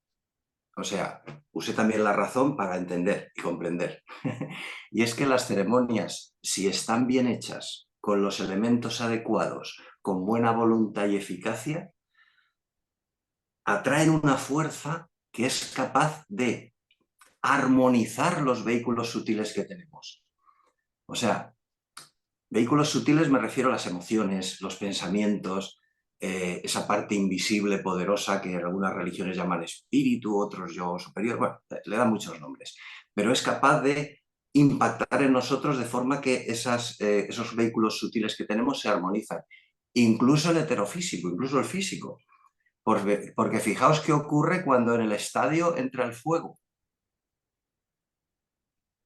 O sea, usé también la razón para entender y comprender. Y es que las ceremonias, si están bien hechas, con los elementos adecuados, con buena voluntad y eficacia, atraen una fuerza que es capaz de armonizar los vehículos sutiles que tenemos. O sea, vehículos sutiles me refiero a las emociones, los pensamientos, esa parte invisible, poderosa, que algunas religiones llaman espíritu, otros yo superior, bueno, le dan muchos nombres, pero es capaz de impactar en nosotros de forma que esos vehículos sutiles que tenemos se armonizan. Incluso el heterofísico, incluso el físico. Porque fijaos qué ocurre cuando en el estadio entra el fuego.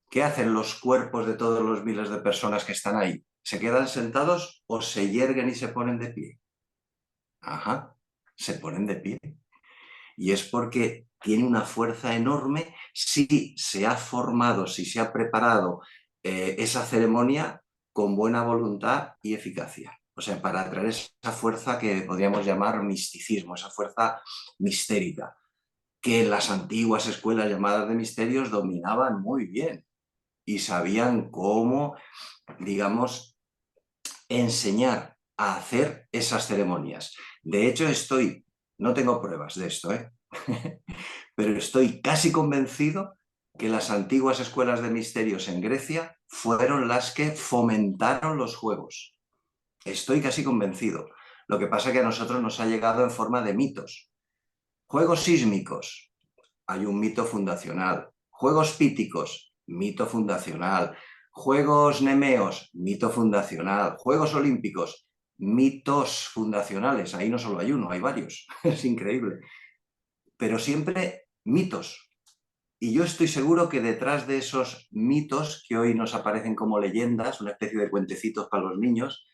¿Qué hacen los cuerpos de todos los miles de personas que están ahí? ¿Se quedan sentados o se yerguen y se ponen de pie? Ajá, se ponen de pie. Y es porque tiene una fuerza enorme si se ha formado, si se ha preparado esa ceremonia con buena voluntad y eficacia. O sea, para atraer esa fuerza que podríamos llamar misticismo, esa fuerza mistérica, que las antiguas escuelas llamadas de misterios dominaban muy bien y sabían cómo, digamos, enseñar a hacer esas ceremonias. De hecho, no tengo pruebas de esto, pero estoy casi convencido que las antiguas escuelas de misterios en Grecia fueron las que fomentaron los juegos. Estoy casi convencido. Lo que pasa es que a nosotros nos ha llegado en forma de mitos. Juegos sísmicos, hay un mito fundacional. Juegos píticos, mito fundacional. Juegos nemeos, mito fundacional. Juegos olímpicos, mitos fundacionales. Ahí no solo hay uno, hay varios. Es increíble. Pero siempre mitos. Y yo estoy seguro que detrás de esos mitos que hoy nos aparecen como leyendas, una especie de cuentecitos para los niños,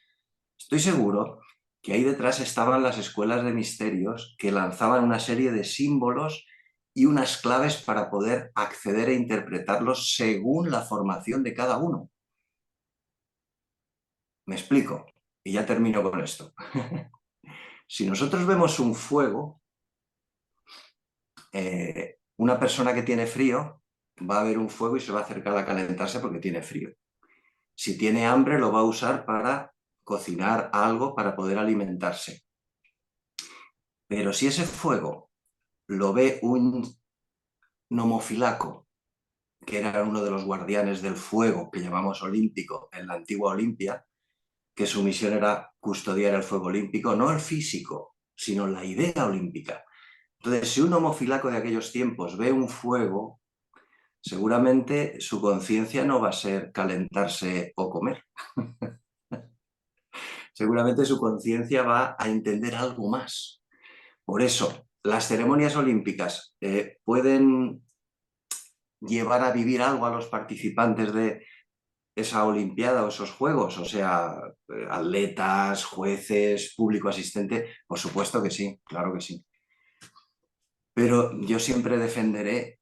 estoy seguro que ahí detrás estaban las escuelas de misterios que lanzaban una serie de símbolos y unas claves para poder acceder e interpretarlos según la formación de cada uno. Me explico, y ya termino con esto. Si nosotros vemos un fuego, una persona que tiene frío va a ver un fuego y se va a acercar a calentarse porque tiene frío. Si tiene hambre, lo va a usar para cocinar algo para poder alimentarse. Pero si ese fuego lo ve un nomofilaco, que era uno de los guardianes del fuego que llamamos olímpico en la antigua Olimpia, que su misión era custodiar el fuego olímpico, no el físico, sino la idea olímpica. Entonces, si un homofilaco de aquellos tiempos ve un fuego, seguramente su conciencia no va a ser calentarse o comer. Seguramente su conciencia va a entender algo más. Por eso, las ceremonias olímpicas pueden llevar a vivir algo a los participantes de esa olimpiada o esos juegos, o sea, atletas, jueces, público asistente, por supuesto que sí, claro que sí. Pero yo siempre defenderé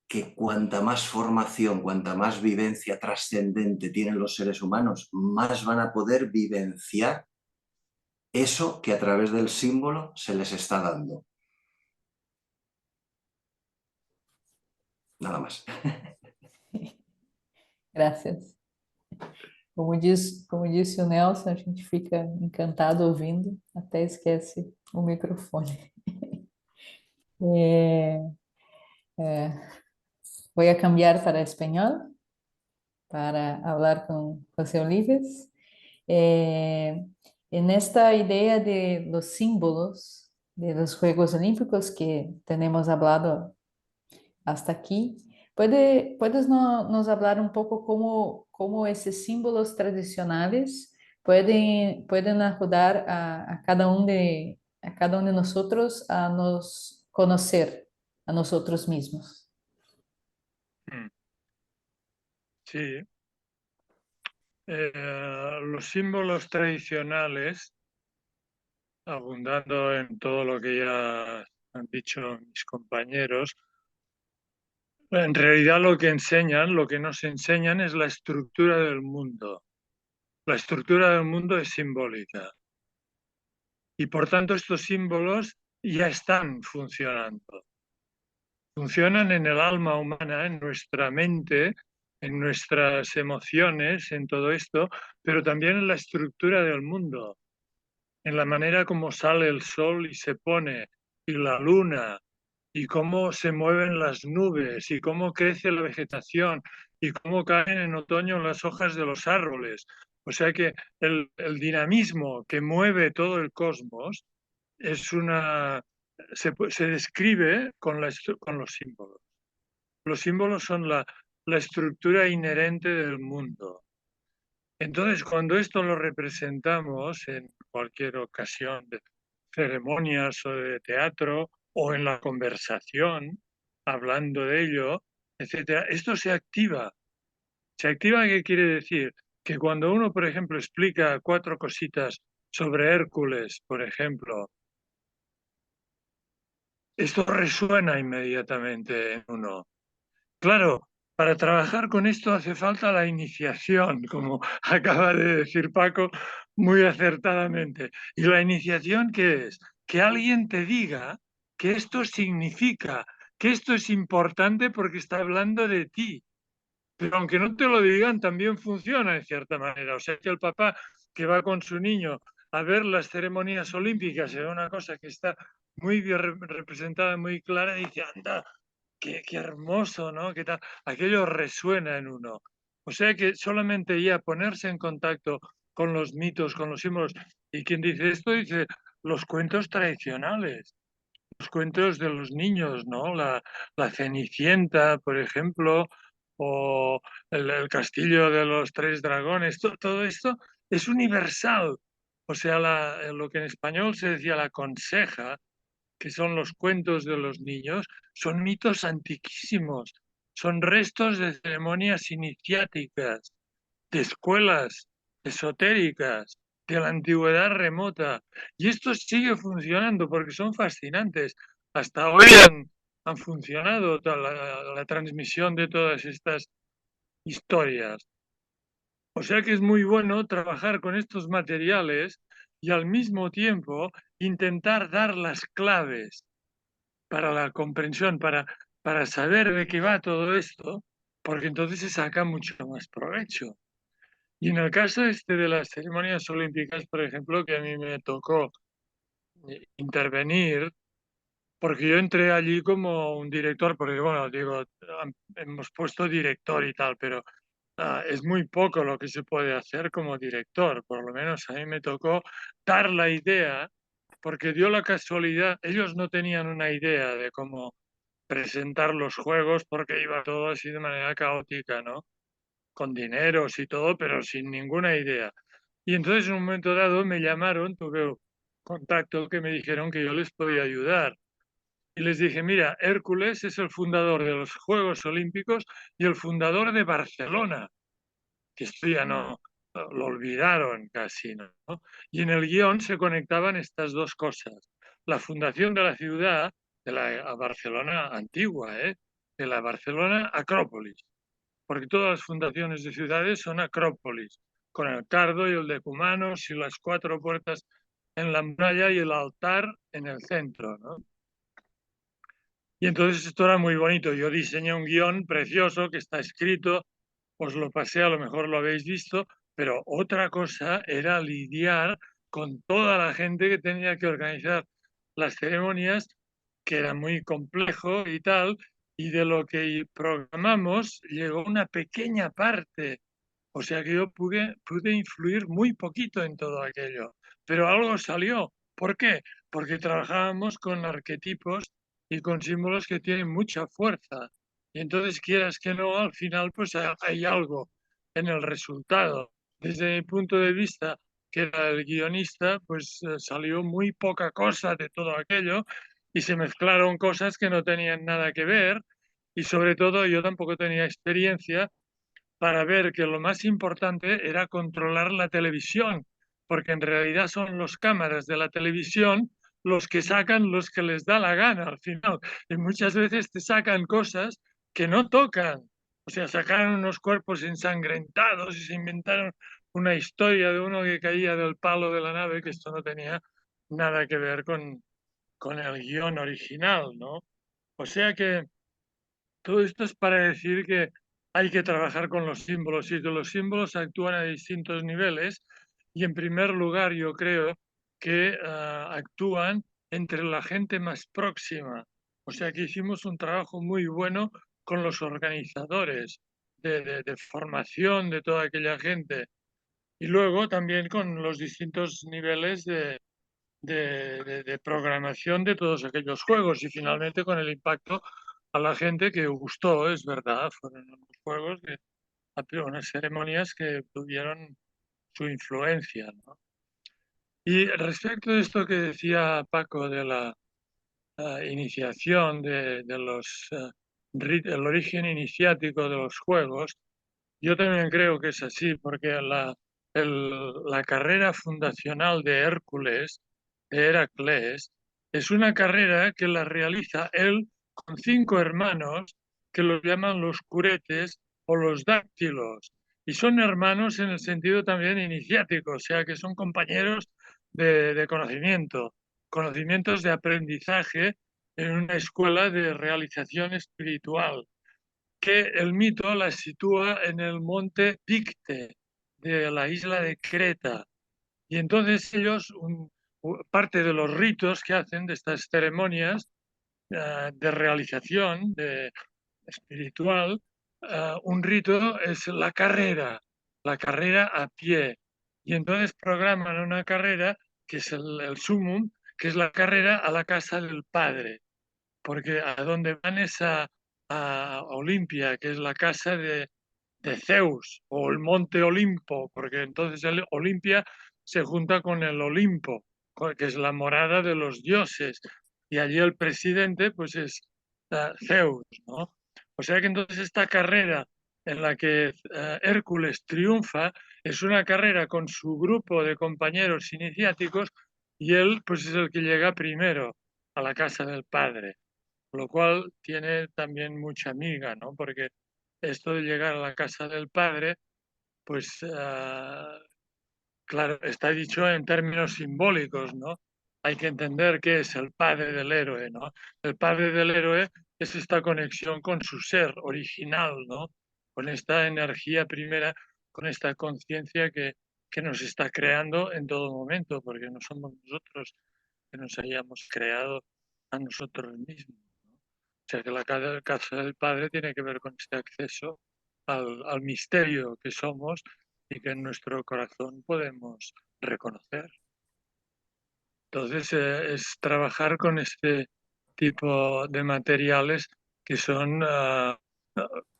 que cuanta más formación, cuanta más vivencia trascendente tienen los seres humanos, más van a poder vivenciar eso que a través del símbolo se les está dando. Nada más. Graças. Como disse o Nelson, a gente fica encantado ouvindo, até esquece o microfone. Voy a cambiar para español para hablar con José Olives. En esta idea de los símbolos de los Juegos Olímpicos que tenemos hablado hasta aquí, ¿puedes nos hablar un poco cómo esos símbolos tradicionales pueden ayudar a cada uno de nosotros a nos conocer a nosotros mismos? Sí. Los símbolos tradicionales, abundando en todo lo que ya han dicho mis compañeros, en realidad lo que enseñan, lo que nos enseñan es la estructura del mundo. La estructura del mundo es simbólica. Y por tanto estos símbolos ya están funcionando. Funcionan en el alma humana, en nuestra mente, en nuestras emociones, en todo esto, pero también en la estructura del mundo, en la manera como sale el sol y se pone, y la luna, y cómo se mueven las nubes, y cómo crece la vegetación, y cómo caen en otoño las hojas de los árboles. O sea que el dinamismo que mueve todo el cosmos es se describe con los símbolos. Los símbolos son la estructura inherente del mundo. Entonces, cuando esto lo representamos en cualquier ocasión de ceremonias o de teatro o en la conversación, hablando de ello, etcétera, esto se activa. ¿Se activa qué quiere decir? Que cuando uno, por ejemplo, explica 4 cositas sobre Hércules, por ejemplo, esto resuena inmediatamente en uno. Claro, para trabajar con esto hace falta la iniciación, como acaba de decir Paco muy acertadamente. ¿Y la iniciación qué es? Que alguien te diga que esto significa, que esto es importante porque está hablando de ti. Pero aunque no te lo digan, también funciona en cierta manera. O sea que el papá que va con su niño a ver las ceremonias olímpicas, es una cosa que está muy bien representada, muy clara, y dice, anda, qué hermoso, ¿no? ¿Qué tal? Aquello resuena en uno. O sea que solamente ya ponerse en contacto con los mitos, con los símbolos. Y quien dice esto dice los cuentos tradicionales, los cuentos de los niños, ¿no? La Cenicienta, por ejemplo, o el castillo de los 3 dragones. Todo esto es universal. O sea, lo que en español se decía la conseja, que son los cuentos de los niños, son mitos antiquísimos, son restos de ceremonias iniciáticas, de escuelas esotéricas, de la antigüedad remota. Y esto sigue funcionando porque son fascinantes. Hasta hoy han funcionado la transmisión de todas estas historias. O sea que es muy bueno trabajar con estos materiales y al mismo tiempo intentar dar las claves para la comprensión, para saber de qué va todo esto, porque entonces se saca mucho más provecho. Y en el caso este de las ceremonias olímpicas, por ejemplo, que a mí me tocó intervenir, porque yo entré allí como un director, porque bueno, digo, hemos puesto director y tal, pero es muy poco lo que se puede hacer como director. Por lo menos a mí me tocó dar la idea, porque dio la casualidad, ellos no tenían una idea de cómo presentar los juegos, porque iba todo así de manera caótica, ¿no? Con dineros y todo, pero sin ninguna idea. Y entonces en un momento dado me llamaron, tuve contacto que me dijeron que yo les podía ayudar. Y les dije, mira, Hércules es el fundador de los Juegos Olímpicos y el fundador de Barcelona, que esto ya no lo olvidaron casi, ¿no? Y en el guión se conectaban estas dos cosas. La fundación de la ciudad, de la Barcelona antigua, de la Barcelona Acrópolis, porque todas las fundaciones de ciudades son acrópolis, con el cardo y el decumanos y las cuatro puertas en la muralla y el altar en el centro, ¿no? Y entonces esto era muy bonito. Yo diseñé un guión precioso que está escrito, os lo pasé, a lo mejor lo habéis visto, pero otra cosa era lidiar con toda la gente que tenía que organizar las ceremonias, que era muy complejo y tal, y de lo que programamos llegó una pequeña parte. O sea que yo pude influir muy poquito en todo aquello, pero algo salió. ¿Por qué? Porque trabajábamos con arquetipos y con símbolos que tienen mucha fuerza. Y entonces, quieras que no, al final pues hay algo en el resultado. Desde mi punto de vista, que era el guionista, pues salió muy poca cosa de todo aquello y se mezclaron cosas que no tenían nada que ver y sobre todo yo tampoco tenía experiencia para ver que lo más importante era controlar la televisión, porque en realidad son los cámaras de la televisión los que sacan los que les da la gana al final. Y muchas veces te sacan cosas que no tocan. O sea, sacaron unos cuerpos ensangrentados y se inventaron una historia de uno que caía del palo de la nave, que esto no tenía nada que ver con el guión original, ¿no? O sea que todo esto es para decir que hay que trabajar con los símbolos y que los símbolos actúan a distintos niveles y en primer lugar yo creo que actúan entre la gente más próxima. O sea que hicimos un trabajo muy bueno con los organizadores de formación de toda aquella gente y luego también con los distintos niveles de programación de todos aquellos juegos y finalmente con el impacto a la gente que gustó, es verdad, fueron unos juegos, unas ceremonias que tuvieron su influencia, ¿no? Y respecto de esto que decía Paco de la iniciación de los, el origen iniciático de los juegos, yo también creo que es así, porque la carrera fundacional de Hércules, de Heracles, es una carrera que la realiza él con 5 hermanos que los llaman los curetes o los dáctilos. Y son hermanos en el sentido también iniciático, o sea que son compañeros de conocimiento, conocimientos de aprendizaje en una escuela de realización espiritual que el mito la sitúa en el monte Dicte de la isla de Creta. Y entonces ellos, parte de los ritos que hacen de estas ceremonias de realización espiritual, un rito es la carrera a pie. Y entonces programan una carrera que es el sumum, que es la carrera a la casa del Padre, porque a donde van es a Olimpia, que es la casa de Zeus, o el monte Olimpo, porque entonces el Olimpia se junta con el Olimpo, que es la morada de los dioses. y allí el presidente pues es Zeus, ¿no? O sea que entonces esta carrera en la que Hércules triunfa es una carrera con su grupo de compañeros iniciáticos y él pues es el que llega primero a la casa del padre, lo cual tiene también mucha miga, ¿no? Porque esto de llegar a la casa del padre, pues claro, está dicho en términos simbólicos, ¿no? Hay que entender qué es el padre del héroe, ¿no? El padre del héroe es esta conexión con su ser original, ¿no? Con esta energía primera, con esta conciencia que nos está creando en todo momento, porque no somos nosotros que nos hayamos creado a nosotros mismos, ¿no? O sea que la casa del Padre tiene que ver con este acceso al misterio que somos y que en nuestro corazón podemos reconocer. Entonces, es trabajar con este tipo de materiales que son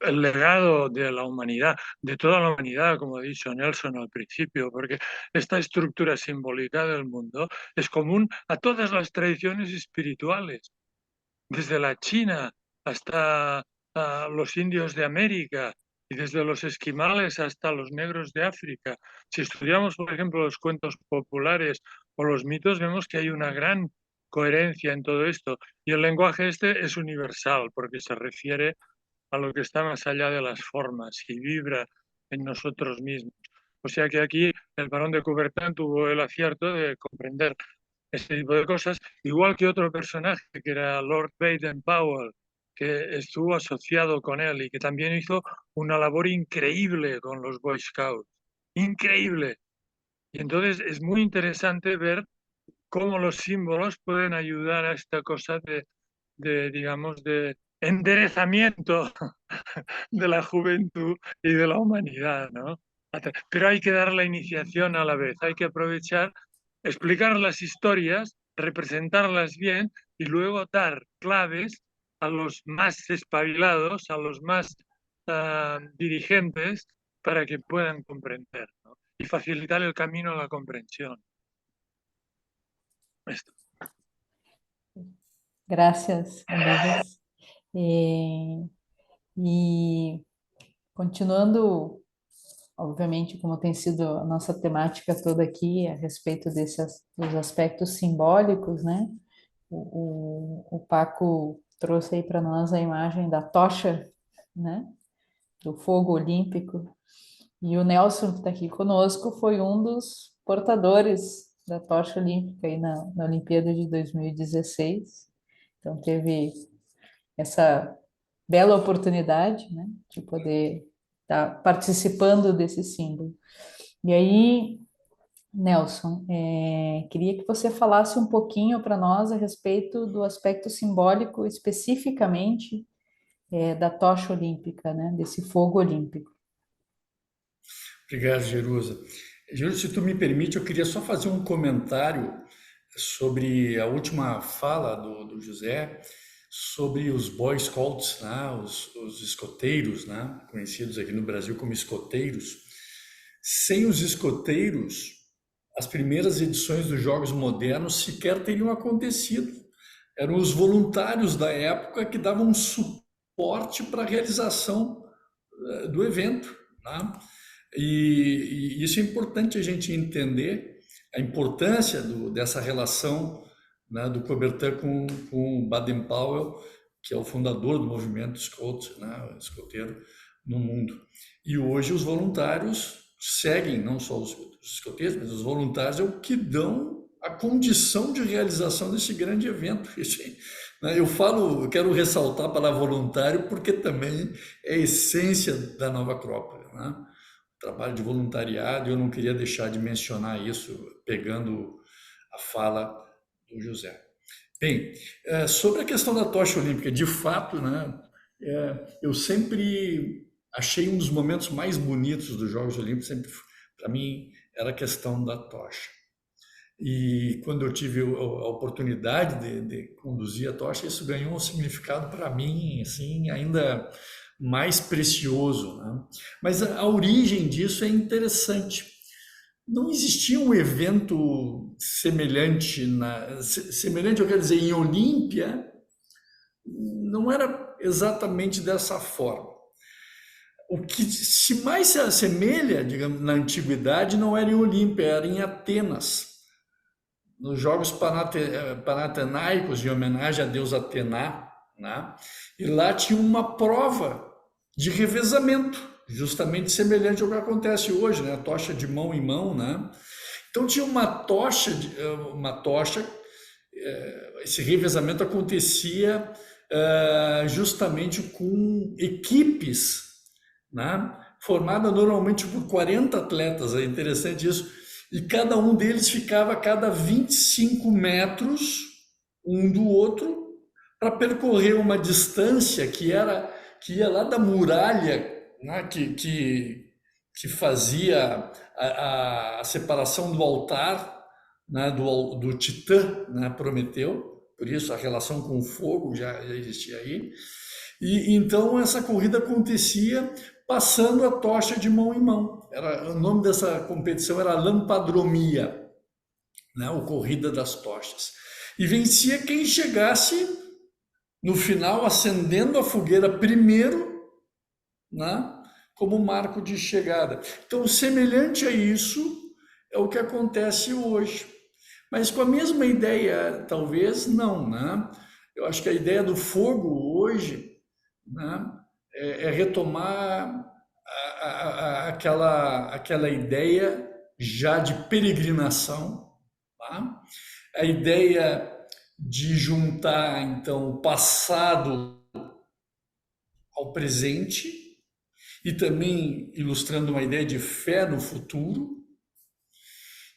el legado de la humanidad, de toda la humanidad, como ha dicho Nelson al principio, porque esta estructura simbólica del mundo es común a todas las tradiciones espirituales, desde la China hasta los indios de América y desde los esquimales hasta los negros de África. Si estudiamos, por ejemplo, los cuentos populares o los mitos, vemos que hay una gran coherencia en todo esto. Y el lenguaje este es universal porque se refiere a lo que está más allá de las formas y vibra en nosotros mismos. O sea que aquí el barón de Coubertin tuvo el acierto de comprender este tipo de cosas, igual que otro personaje que era Lord Baden-Powell, que estuvo asociado con él y que también hizo una labor increíble con los Boy Scouts. Increíble. Y entonces es muy interesante ver cómo los símbolos pueden ayudar a esta cosa digamos, de enderezamiento de la juventud y de la humanidad, ¿no? Pero hay que dar la iniciación a la vez, hay que aprovechar, explicar las historias, representarlas bien y luego dar claves a los más espabilados, a los más dirigentes, para que puedan comprender, ¿no? Y facilitar el camino a la comprensión. Esto. Gracias, Ulises. E continuando, obviamente, como tem sido a nossa temática toda aqui, a respeito dos aspectos simbólicos, né? O Paco trouxe aí para nós a imagem da tocha, né? Do fogo olímpico. E o Nelson, que está aqui conosco, foi um dos portadores da tocha olímpica aí na Olimpíada de 2016. Então, teve essa bela oportunidade, né, de poder estar participando desse símbolo. E aí, Nelson, queria que você falasse um pouquinho para nós a respeito do aspecto simbólico, especificamente da tocha olímpica, né, desse fogo olímpico. Obrigado, Jerusa. Jerusa, se tu me permite, eu queria só fazer um comentário sobre a última fala do José, sobre os Boy Scouts, né, os escoteiros, né, conhecidos aqui no Brasil como escoteiros. Sem os escoteiros, as primeiras edições dos Jogos Modernos sequer teriam acontecido. Eram os voluntários da época que davam suporte para a realização do evento, né? E isso é importante a gente entender, a importância dessa relação, né, do Coubertin com Baden-Powell, que é o fundador do movimento Scout, né, escoteiro no mundo. E hoje os voluntários seguem, não só os escoteiros, mas os voluntários é o que dão a condição de realização desse grande evento. Eu quero ressaltar a palavra voluntário porque também é a essência da Nova Acrópole, né? Trabalho de voluntariado, eu não queria deixar de mencionar isso, pegando a fala do José. Bem, sobre a questão da tocha olímpica, de fato, né, eu sempre achei um dos momentos mais bonitos dos Jogos Olímpicos, sempre, para mim, era a questão da tocha. E quando eu tive a oportunidade de conduzir a tocha, isso ganhou um significado para mim, assim, ainda mais precioso, né? Mas a origem disso é interessante, não existia um evento semelhante, semelhante, eu quero dizer, em Olímpia, não era exatamente dessa forma. O que se mais se assemelha, digamos, na antiguidade não era em Olímpia, era em Atenas, nos Jogos Panatenaicos, em homenagem a deus Atena, né? E lá tinha uma prova de revezamento, justamente semelhante ao que acontece hoje, né? A tocha de mão em mão, né? Então tinha uma tocha, esse revezamento acontecia justamente com equipes, né? Formada normalmente por 40 atletas, é interessante isso, e cada um deles ficava a cada 25 metros um do outro para percorrer uma distância que ia lá da muralha, né? que fazia a separação do altar, né? do Titã, né? Prometeu, por isso a relação com o fogo já existia aí. E então essa corrida acontecia passando a tocha de mão em mão. O nome dessa competição era Lampadromia, né? Ou Corrida das Tochas. E vencia quem chegasse no final acendendo a fogueira primeiro, né? Como marco de chegada. Então, semelhante a isso é o que acontece hoje. Mas com a mesma ideia, talvez não, né? Eu acho que a ideia do fogo hoje, né, é retomar aquela ideia já de peregrinação, tá? A ideia de juntar, então, o passado ao presente e também ilustrando uma ideia de fé no futuro,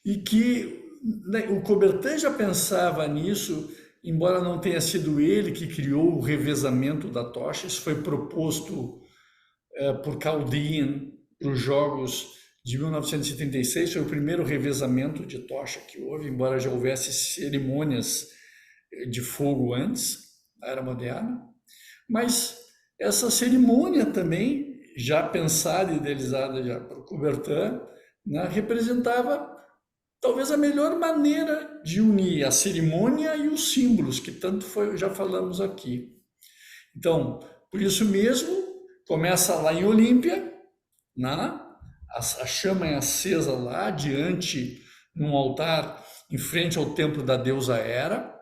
e que, né, o Coubertin já pensava nisso, embora não tenha sido ele que criou o revezamento da tocha. Isso foi proposto por Chaldean para os Jogos de 1976, foi o primeiro revezamento de tocha que houve, embora já houvesse cerimônias de fogo antes, na Era Moderna. Mas essa cerimônia também, já pensada e idealizada já por Coubertin, né, representava talvez a melhor maneira de unir a cerimônia e os símbolos, que tanto já falamos aqui. Então, por isso mesmo, começa lá em Olímpia, né? A chama é acesa lá diante, num altar em frente ao templo da deusa Hera,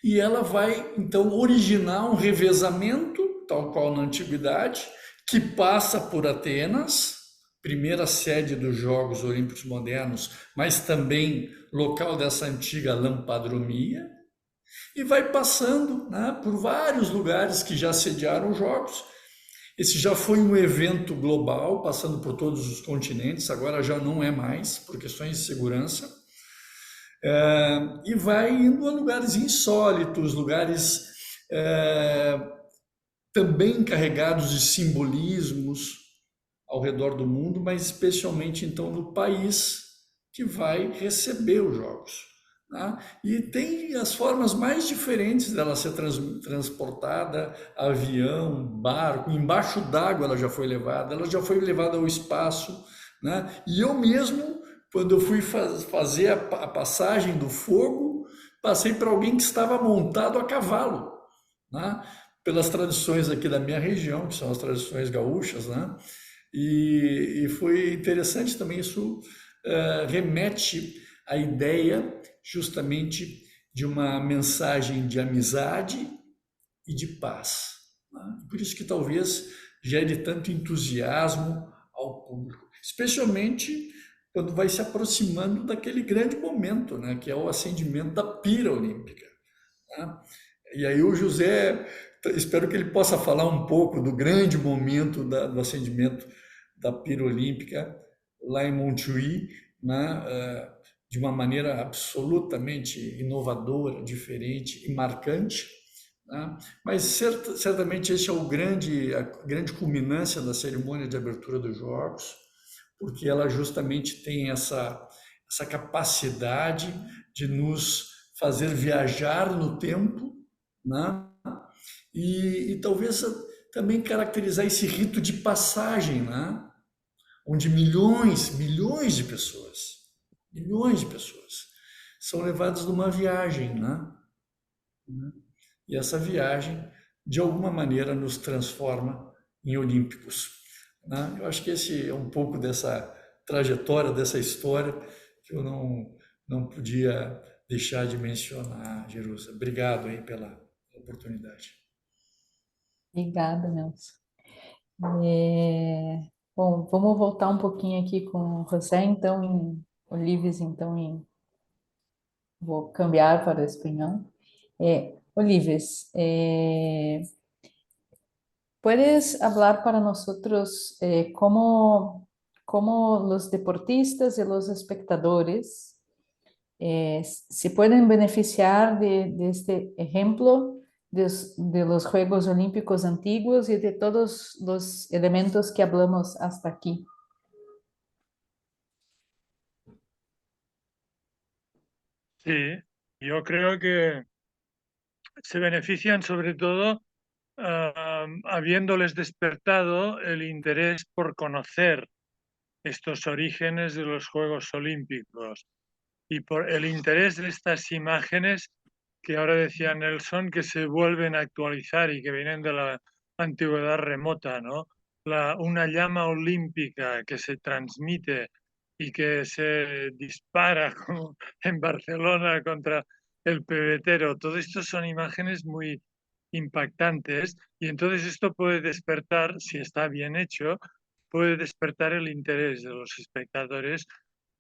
e ela vai então originar um revezamento, tal qual na antiguidade, que passa por Atenas, primeira sede dos Jogos Olímpicos Modernos, mas também local dessa antiga lampadromia, e vai passando, né, por vários lugares que já sediaram os Jogos. Esse já foi um evento global, passando por todos os continentes, agora já não é mais, por questões de segurança. E vai indo a lugares insólitos, lugares também carregados de simbolismos ao redor do mundo, mas especialmente então no país que vai receber os Jogos. Né? E tem as formas mais diferentes dela ser transportada: avião, barco, embaixo d'água ela já foi levada ao espaço. Né? E eu mesmo, quando eu fui fazer a passagem do fogo, passei por alguém que estava montado a cavalo, né? Pelas tradições aqui da minha região, que são as tradições gaúchas, né? E foi interessante também, isso remete à ideia justamente de uma mensagem de amizade e de paz. Né? Por isso que talvez gere tanto entusiasmo ao público, especialmente quando vai se aproximando daquele grande momento, né, que é o acendimento da pira olímpica. Né? E aí o José, espero que ele possa falar um pouco do grande momento do acendimento da pira olímpica lá em Montjuïc, né, de uma maneira absolutamente inovadora, diferente e marcante. Né? Mas certamente esse é a grande culminância da cerimônia de abertura dos Jogos, porque ela justamente tem essa capacidade de nos fazer viajar no tempo, né? E talvez também caracterizar esse rito de passagem, né? onde milhões de pessoas são levadas numa viagem, né? E essa viagem, de alguma maneira, nos transforma em olímpicos, né? Eu acho que esse é um pouco dessa trajetória, dessa história, que eu não podia deixar de mencionar, Jerusa. Obrigado aí pela oportunidade. Obrigada, Nelson. Bom, vamos voltar um pouquinho aqui com o José, então, Olives, então, vou cambiar para o espanhol. Olives, ¿puedes hablar para nosotros cómo los deportistas y los espectadores se pueden beneficiar de este ejemplo de los Juegos Olímpicos antiguos y de todos los elementos que hablamos hasta aquí? Sí, yo creo que se benefician sobre todo habiéndoles despertado el interés por conocer estos orígenes de los Juegos Olímpicos y por el interés de estas imágenes que ahora decía Nelson que se vuelven a actualizar y que vienen de la antigüedad remota, ¿no? Una llama olímpica que se transmite y que se dispara como en Barcelona contra el pebetero. Todo esto son imágenes muy impactantes y entonces esto puede despertar, si está bien hecho, puede despertar el interés de los espectadores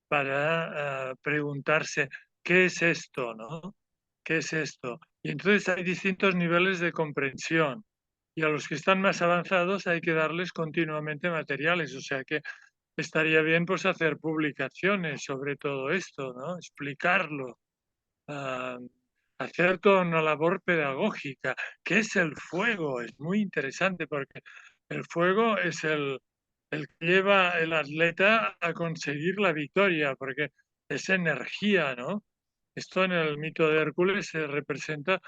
para preguntarse qué es esto, ¿no? ¿Qué es esto? Y entonces hay distintos niveles de comprensión y a los que están más avanzados hay que darles continuamente materiales, o sea que estaría bien pues hacer publicaciones sobre todo esto, ¿no? Explicarlo, hacer toda una labor pedagógica. ¿Qué es el fuego? Es muy interesante porque el fuego es el que lleva el atleta a conseguir la victoria, porque es energía, ¿no? Esto en el mito de Hércules se representa,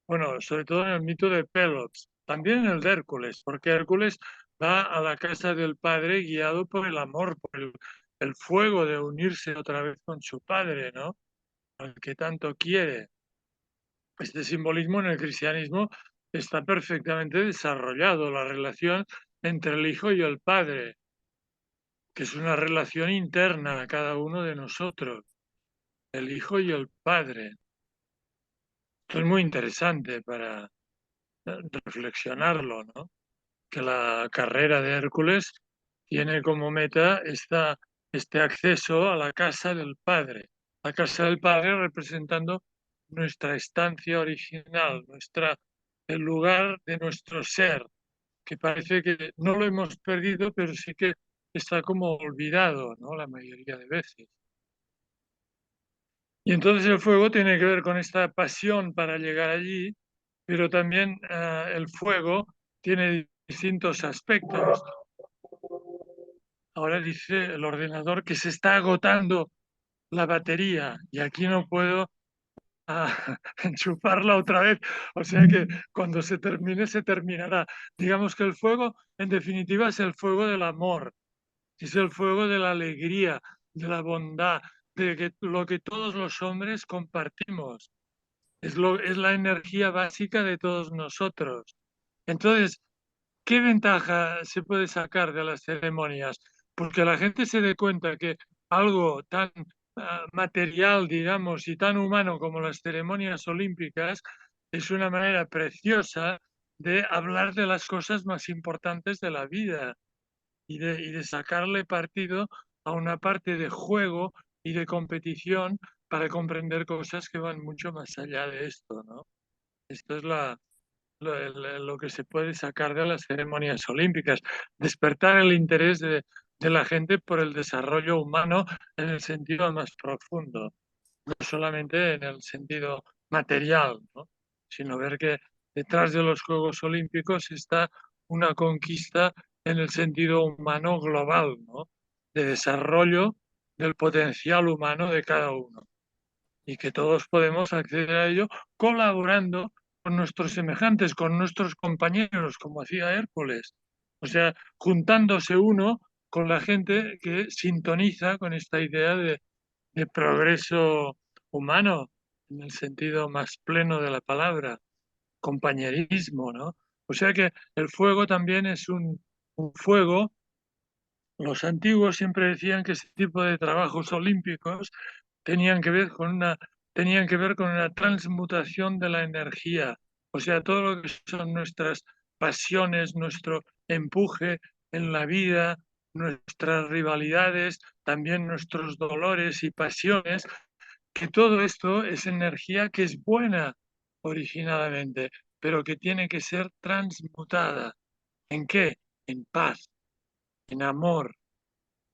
bueno, sobre todo en el mito de Pelops, también en el de Hércules, porque Hércules va a la casa del padre guiado por el amor, por el fuego de unirse otra vez con su padre, ¿no? Al que tanto quiere. Este simbolismo en el cristianismo está perfectamente desarrollado, la relación entre el hijo y el padre, que es una relación interna a cada uno de nosotros, el hijo y el padre. Esto es muy interesante para reflexionarlo, ¿no? Que la carrera de Hércules tiene como meta este acceso a la casa del padre. La casa del padre representando nuestra estancia original, el lugar de nuestro ser, que parece que no lo hemos perdido, pero sí que está como olvidado, ¿no? La mayoría de veces. Y entonces el fuego tiene que ver con esta pasión para llegar allí, pero también el fuego tiene distintos aspectos. Ahora dice el ordenador que se está agotando la batería y aquí no puedo enchufarla otra vez. O sea que cuando se termine, se terminará. Digamos que el fuego, en definitiva, es el fuego del amor, es el fuego de la alegría, de la bondad, lo que todos los hombres compartimos. Es la energía básica de todos nosotros. Entonces, ¿qué ventaja se puede sacar de las ceremonias? Porque la gente se dé cuenta que algo tan material, digamos, y tan humano como las ceremonias olímpicas es una manera preciosa de hablar de las cosas más importantes de la vida y de sacarle partido a una parte de juego y de competición para comprender cosas que van mucho más allá de esto, ¿no? Esto es lo que se puede sacar de las ceremonias olímpicas, despertar el interés de la gente por el desarrollo humano en el sentido más profundo, no solamente en el sentido material, ¿no? Sino ver que detrás de los Juegos Olímpicos está una conquista en el sentido humano global, ¿no? De desarrollo del potencial humano de cada uno y que todos podemos acceder a ello colaborando con nuestros semejantes, con nuestros compañeros, como hacía Hércules. O sea, juntándose uno con la gente que sintoniza con esta idea de progreso humano, en el sentido más pleno de la palabra, compañerismo, ¿no? O sea que el fuego también es un fuego. Los antiguos siempre decían que ese tipo de trabajos olímpicos tenían que ver tenían que ver con una transmutación de la energía. O sea, todo lo que son nuestras pasiones, nuestro empuje en la vida, nuestras rivalidades, también nuestros dolores y pasiones, que todo esto es energía que es buena originalmente, pero que tiene que ser transmutada. ¿En qué? En paz, en amor,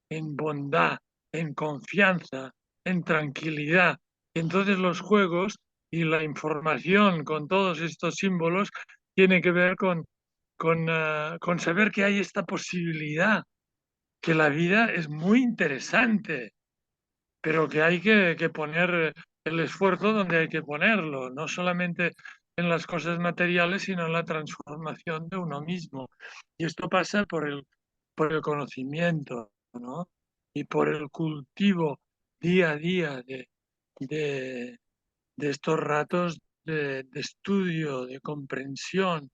en bondad, en confianza, en tranquilidad. Entonces los juegos y la información con todos estos símbolos tiene que ver con saber que hay esta posibilidad, que la vida es muy interesante, pero que hay que poner el esfuerzo donde hay que ponerlo, no solamente en las cosas materiales, sino en la transformación de uno mismo. Y esto pasa por el conocimiento, ¿no? Y por el cultivo día a día de, de estos ratos de estudio, de comprensión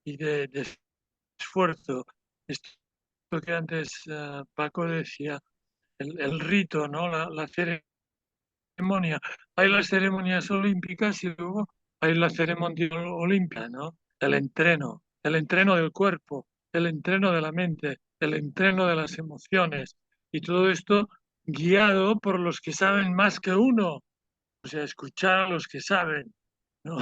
y de esfuerzo. Esto que antes Paco decía, el rito, ¿no? La ceremonia. Hay las ceremonias olímpicas y luego hay la ceremonia olímpica, ¿no? El entreno del cuerpo, el entreno de la mente, el entreno de las emociones. Y todo esto guiado por los que saben más que uno. O sea, escuchar a los que saben, ¿no?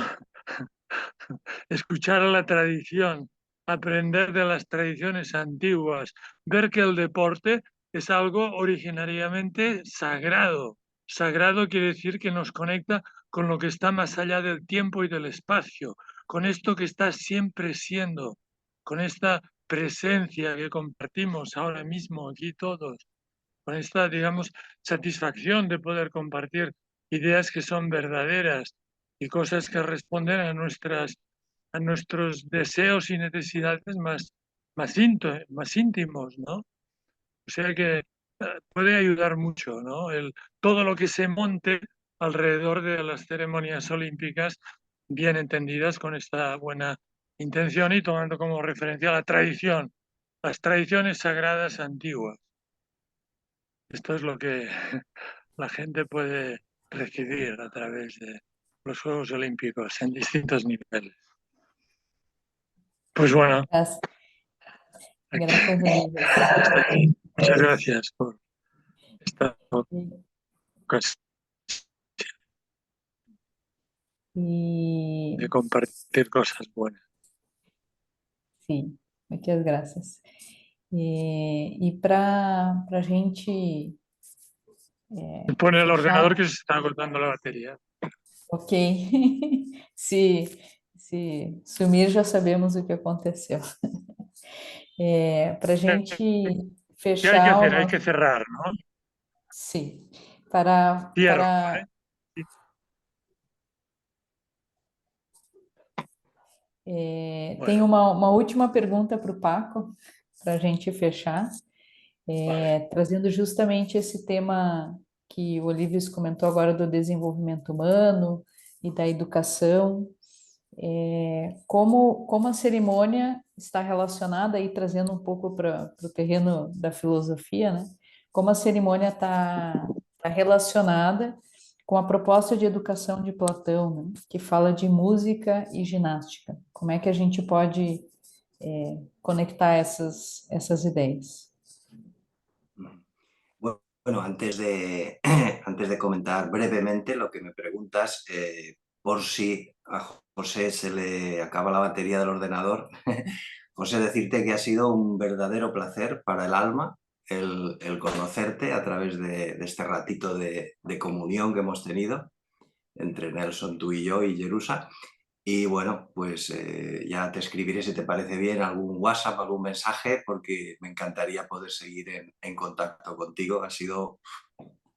Escuchar a la tradición, aprender de las tradiciones antiguas, ver que el deporte es algo originariamente sagrado. Sagrado quiere decir que nos conecta con lo que está más allá del tiempo y del espacio, con esto que está siempre siendo, con esta presencia que compartimos ahora mismo aquí todos, con esta, digamos, satisfacción de poder compartir ideas que son verdaderas y cosas que responden a nuestros deseos y necesidades más íntimos, ¿no? O sea que puede ayudar mucho, ¿no? Todo lo que se monte alrededor de las ceremonias olímpicas, bien entendidas con esta buena intención y tomando como referencia la tradición, las tradiciones sagradas antiguas. Esto es lo que la gente puede recibir a través de los Juegos Olímpicos en distintos niveles. Pues bueno, Gracias, aquí, gracias, Ulises. hasta aquí. Muchas gracias por esta ocasión E de compartir cosas buenas. sim, muitas graças. E para a gente Pone el ordenador fechar, que se está agotando la batería. ok. Se sumir, já sabemos o que aconteceu. Para a gente ¿Qué hay que fechar o hacer? Hay que nosso. cerrar, ¿no? Sim, para, Cierro, para ¿vale? tem Bueno, uma última pergunta para o Paco, para a gente fechar, vale. trazendo justamente esse tema que o Olives comentou agora do desenvolvimento humano e da educação, como a cerimônia está relacionada, aí trazendo um pouco para o terreno da filosofia, né? Como a cerimônia tá relacionada com a proposta de educação de Platão, né? Que fala de música e ginástica. Como é que a gente pode conectar essas ideias? Bueno, antes de comentar brevemente lo que me preguntas, por si a José se le acaba la batería del ordenador, José, decirte que ha sido un verdadero placer para el alma el conocerte a través de este ratito de comunión que hemos tenido entre Nelson, tú y yo y Jerusa. Y bueno, pues ya te escribiré si te parece bien algún WhatsApp, algún mensaje, porque me encantaría poder seguir en contacto contigo. Ha sido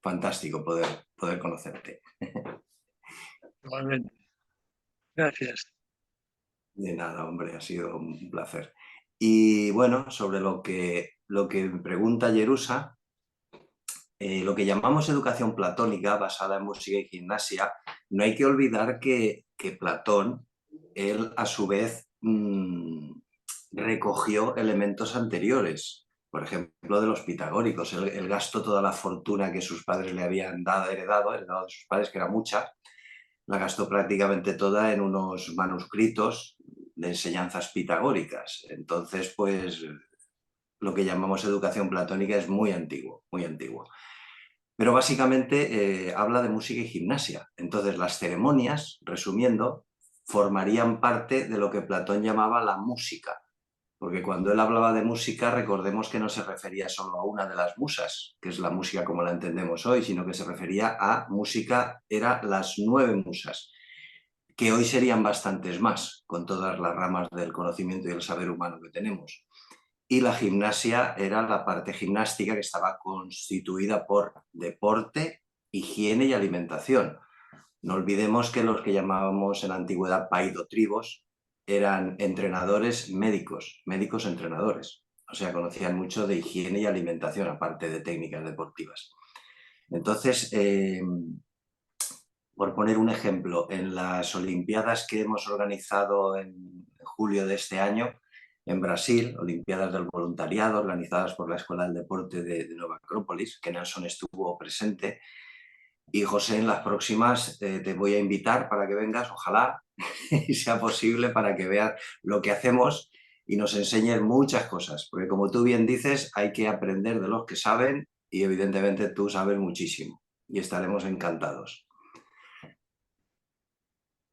fantástico poder conocerte. Igualmente. Gracias. De nada, hombre, ha sido un placer. Y bueno, sobre lo que me pregunta Yerusa, lo que llamamos educación platónica basada en música y gimnasia, no hay que olvidar que Platón, él a su vez recogió elementos anteriores, por ejemplo de los pitagóricos. Él gastó toda la fortuna que sus padres le habían heredado de sus padres, que era mucha, la gastó prácticamente toda en unos manuscritos de enseñanzas pitagóricas. Entonces, pues lo que llamamos educación platónica es muy antiguo, muy antiguo. Pero básicamente habla de música y gimnasia. Entonces las ceremonias, resumiendo, formarían parte de lo que Platón llamaba la música. Porque cuando él hablaba de música, recordemos que no se refería solo a una de las musas, que es la música como la entendemos hoy, sino que se refería a música, eran las 9 musas, que hoy serían bastantes más, con todas las ramas del conocimiento y el saber humano que tenemos. Y la gimnasia era la parte gimnástica, que estaba constituida por deporte, higiene y alimentación. No olvidemos que los que llamábamos en la antigüedad paidotribos eran entrenadores médicos, médicos entrenadores. O sea, conocían mucho de higiene y alimentación, aparte de técnicas deportivas. Entonces, por poner un ejemplo, en las Olimpiadas que hemos organizado en julio de este año, en Brasil, Olimpiadas del Voluntariado, organizadas por la Escuela del Deporte de Nueva Acrópolis, que Nelson estuvo presente. Y José, en las próximas te voy a invitar para que vengas, ojalá, y sea posible, para que veas lo que hacemos y nos enseñes muchas cosas. Porque como tú bien dices, hay que aprender de los que saben y evidentemente tú sabes muchísimo y estaremos encantados.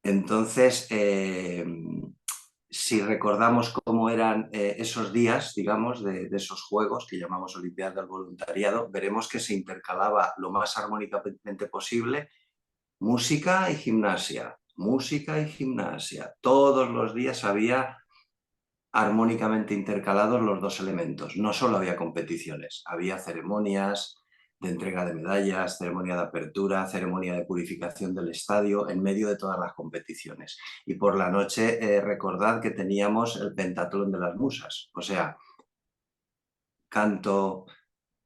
Entonces, si recordamos cómo eran esos días, digamos, de esos juegos que llamamos Olimpiadas del Voluntariado, veremos que se intercalaba lo más armónicamente posible música y gimnasia, música y gimnasia. Todos los días había armónicamente intercalados los dos elementos. No solo había competiciones, había ceremonias de entrega de medallas, ceremonia de apertura, ceremonia de purificación del estadio, en medio de todas las competiciones. Y por la noche, recordad que teníamos el pentatlón de las musas, o sea, canto,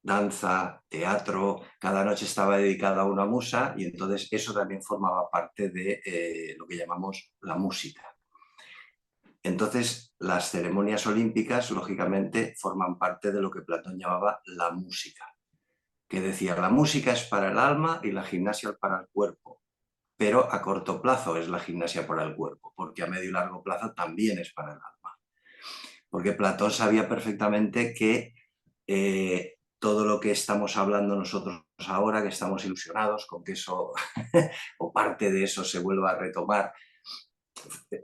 danza, teatro, cada noche estaba dedicada a una musa y entonces eso también formaba parte de lo que llamamos la música. Entonces, las ceremonias olímpicas, lógicamente, forman parte de lo que Platón llamaba la música, que decía, la música es para el alma y la gimnasia para el cuerpo, pero a corto plazo es la gimnasia para el cuerpo, porque a medio y largo plazo también es para el alma. Porque Platón sabía perfectamente que todo lo que estamos hablando nosotros ahora, que estamos ilusionados con que eso o parte de eso se vuelva a retomar.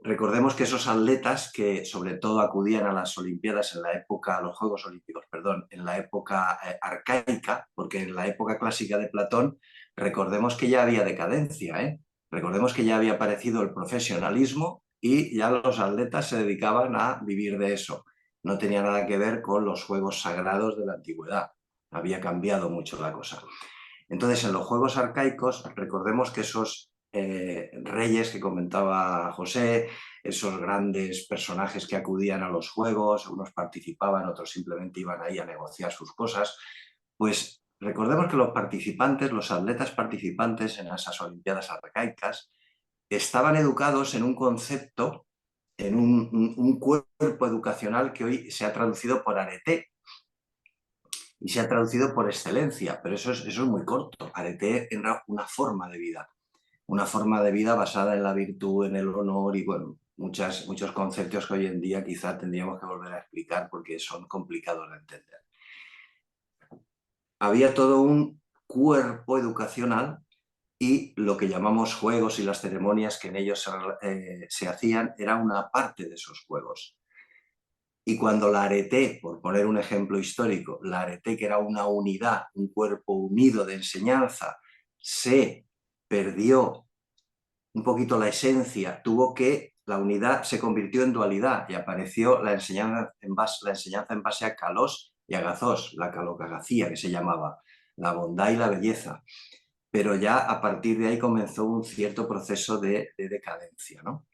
Recordemos que esos atletas que sobre todo acudían a las Olimpiadas en la época, a los Juegos Olímpicos, perdón, en la época arcaica, porque en la época clásica de Platón, recordemos que ya había decadencia, ¿eh? Recordemos que ya había aparecido el profesionalismo y ya los atletas se dedicaban a vivir de eso. No tenía nada que ver con los juegos sagrados de la antigüedad. Había cambiado mucho la cosa. Entonces, en los juegos arcaicos, recordemos que esos reyes que comentaba José, esos grandes personajes que acudían a los juegos, unos participaban, otros simplemente iban ahí a negociar sus cosas, pues recordemos que los participantes, los atletas participantes en esas Olimpiadas arcaicas, estaban educados en un concepto, en un cuerpo educacional que hoy se ha traducido por arete, y se ha traducido por excelencia, pero eso es muy corto. Arete era una forma de vida basada en la virtud, en el honor y bueno, muchos conceptos que hoy en día quizá tendríamos que volver a explicar porque son complicados de entender. Había todo un cuerpo educacional y lo que llamamos juegos y las ceremonias que en ellos se hacían era una parte de esos juegos. Y cuando la arete, por poner un ejemplo histórico, la arete, que era una unidad, un cuerpo unido de enseñanza, se perdió un poquito la esencia, la unidad se convirtió en dualidad y apareció la enseñanza en base a kalos y agazos, la calocagacía que se llamaba, la bondad y la belleza. Pero ya a partir de ahí comenzó un cierto proceso de decadencia, ¿no?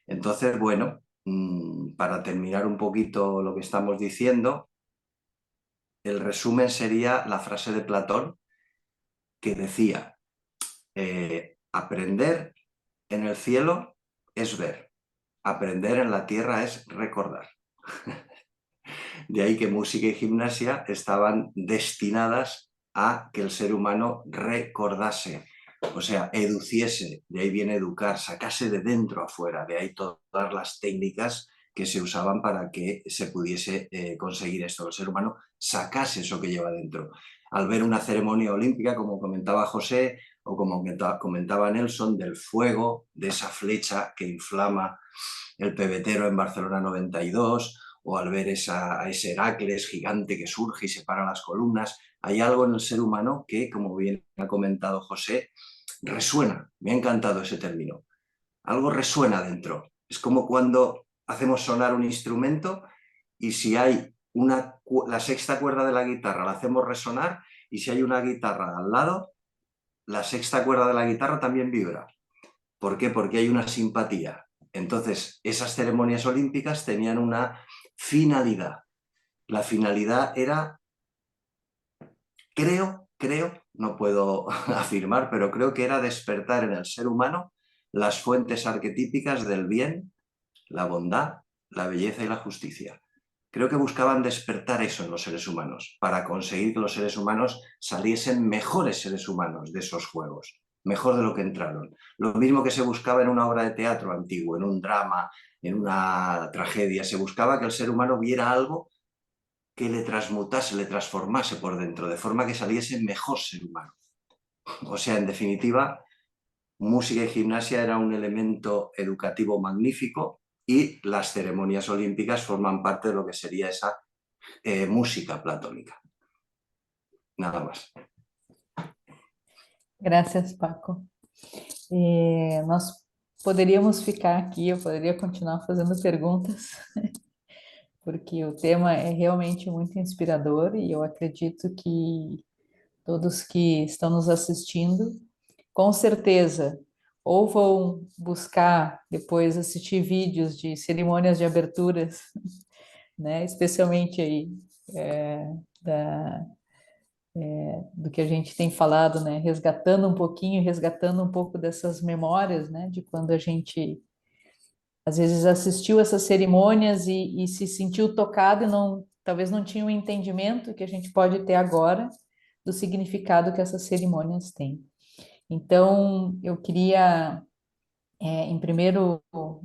Entonces, bueno, para terminar un poquito lo que estamos diciendo, el resumen sería la frase de Platón que decía, aprender en el cielo es ver, aprender en la tierra es recordar. De ahí que música y gimnasia estaban destinadas a que el ser humano recordase, o sea, educiese, de ahí viene educar, sacase de dentro afuera, de ahí todas las técnicas que se usaban para que se pudiese conseguir esto, el ser humano sacase eso que lleva dentro. Al ver una ceremonia olímpica, como comentaba José, o como comentaba Nelson, del fuego, de esa flecha que inflama el pebetero en Barcelona 92, o al ver a ese Heracles gigante que surge y separa las columnas, hay algo en el ser humano que, como bien ha comentado José, resuena. Me ha encantado ese término. Algo resuena dentro. Es como cuando hacemos sonar un instrumento y si hay la sexta cuerda de la guitarra la hacemos resonar y si hay una guitarra al lado, la sexta cuerda de la guitarra también vibra. ¿Por qué? Porque hay una simpatía. Entonces, esas ceremonias olímpicas tenían una finalidad. La finalidad era, creo, no puedo afirmar, pero creo que era despertar en el ser humano las fuentes arquetípicas del bien, la bondad, la belleza y la justicia. Creo que buscaban despertar eso en los seres humanos para conseguir que los seres humanos saliesen mejores seres humanos de esos juegos, mejor de lo que entraron. Lo mismo que se buscaba en una obra de teatro antiguo, en un drama, en una tragedia, se buscaba que el ser humano viera algo que le transmutase, le transformase por dentro, de forma que saliese mejor ser humano. O sea, en definitiva, música y gimnasia era un elemento educativo magnífico y las ceremonias olímpicas forman parte de lo que sería esa música platónica. Nada más. Gracias, Paco. Nós poderíamos ficar aqui, eu poderia continuar fazendo perguntas, porque o tema é realmente muito inspirador e eu acredito que todos que estão nos assistindo, com certeza, ou vão buscar depois assistir vídeos de cerimônias de aberturas, né, especialmente aí do que a gente tem falado, né, resgatando um pouco dessas memórias, né, de quando a gente às vezes assistiu essas cerimônias e se sentiu tocado e não, talvez não tinha o entendimento que a gente pode ter agora do significado que essas cerimônias têm. Então, eu queria, em primeiro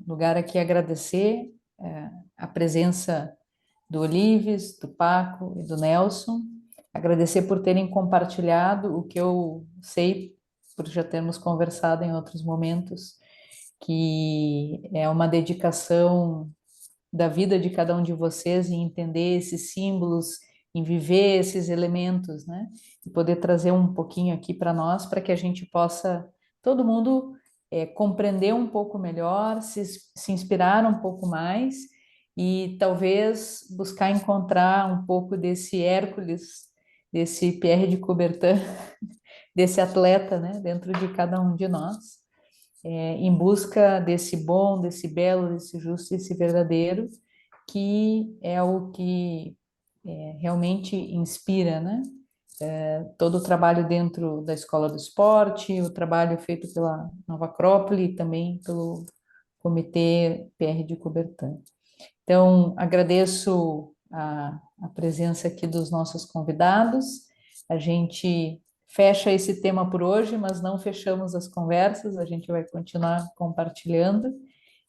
lugar, aqui agradecer a presença do Olives, do Paco e do Nelson, agradecer por terem compartilhado o que eu sei, por já termos conversado em outros momentos, que é uma dedicação da vida de cada um de vocês em entender esses símbolos, em viver esses elementos, né? E poder trazer um pouquinho aqui para nós, para que a gente possa, todo mundo, compreender um pouco melhor, se inspirar um pouco mais e talvez buscar encontrar um pouco desse Hércules, desse Pierre de Coubertin, desse atleta, né? Dentro de cada um de nós. Em busca desse bom, desse belo, desse justo, desse verdadeiro, que é o que realmente inspira, né? Todo o trabalho dentro da Escola do Esporte, o trabalho feito pela Nova Acrópole e também pelo Comitê PR de Coubertin. Então, agradeço a presença aqui dos nossos convidados. A gente fecha esse tema por hoje, mas não fechamos as conversas, a gente vai continuar compartilhando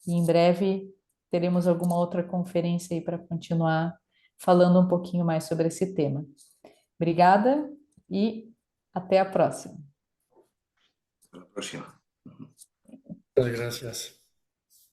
e em breve teremos alguma outra conferência aí para continuar falando um pouquinho mais sobre esse tema. Obrigada e até a próxima. Hasta la próxima. Muchas gracias.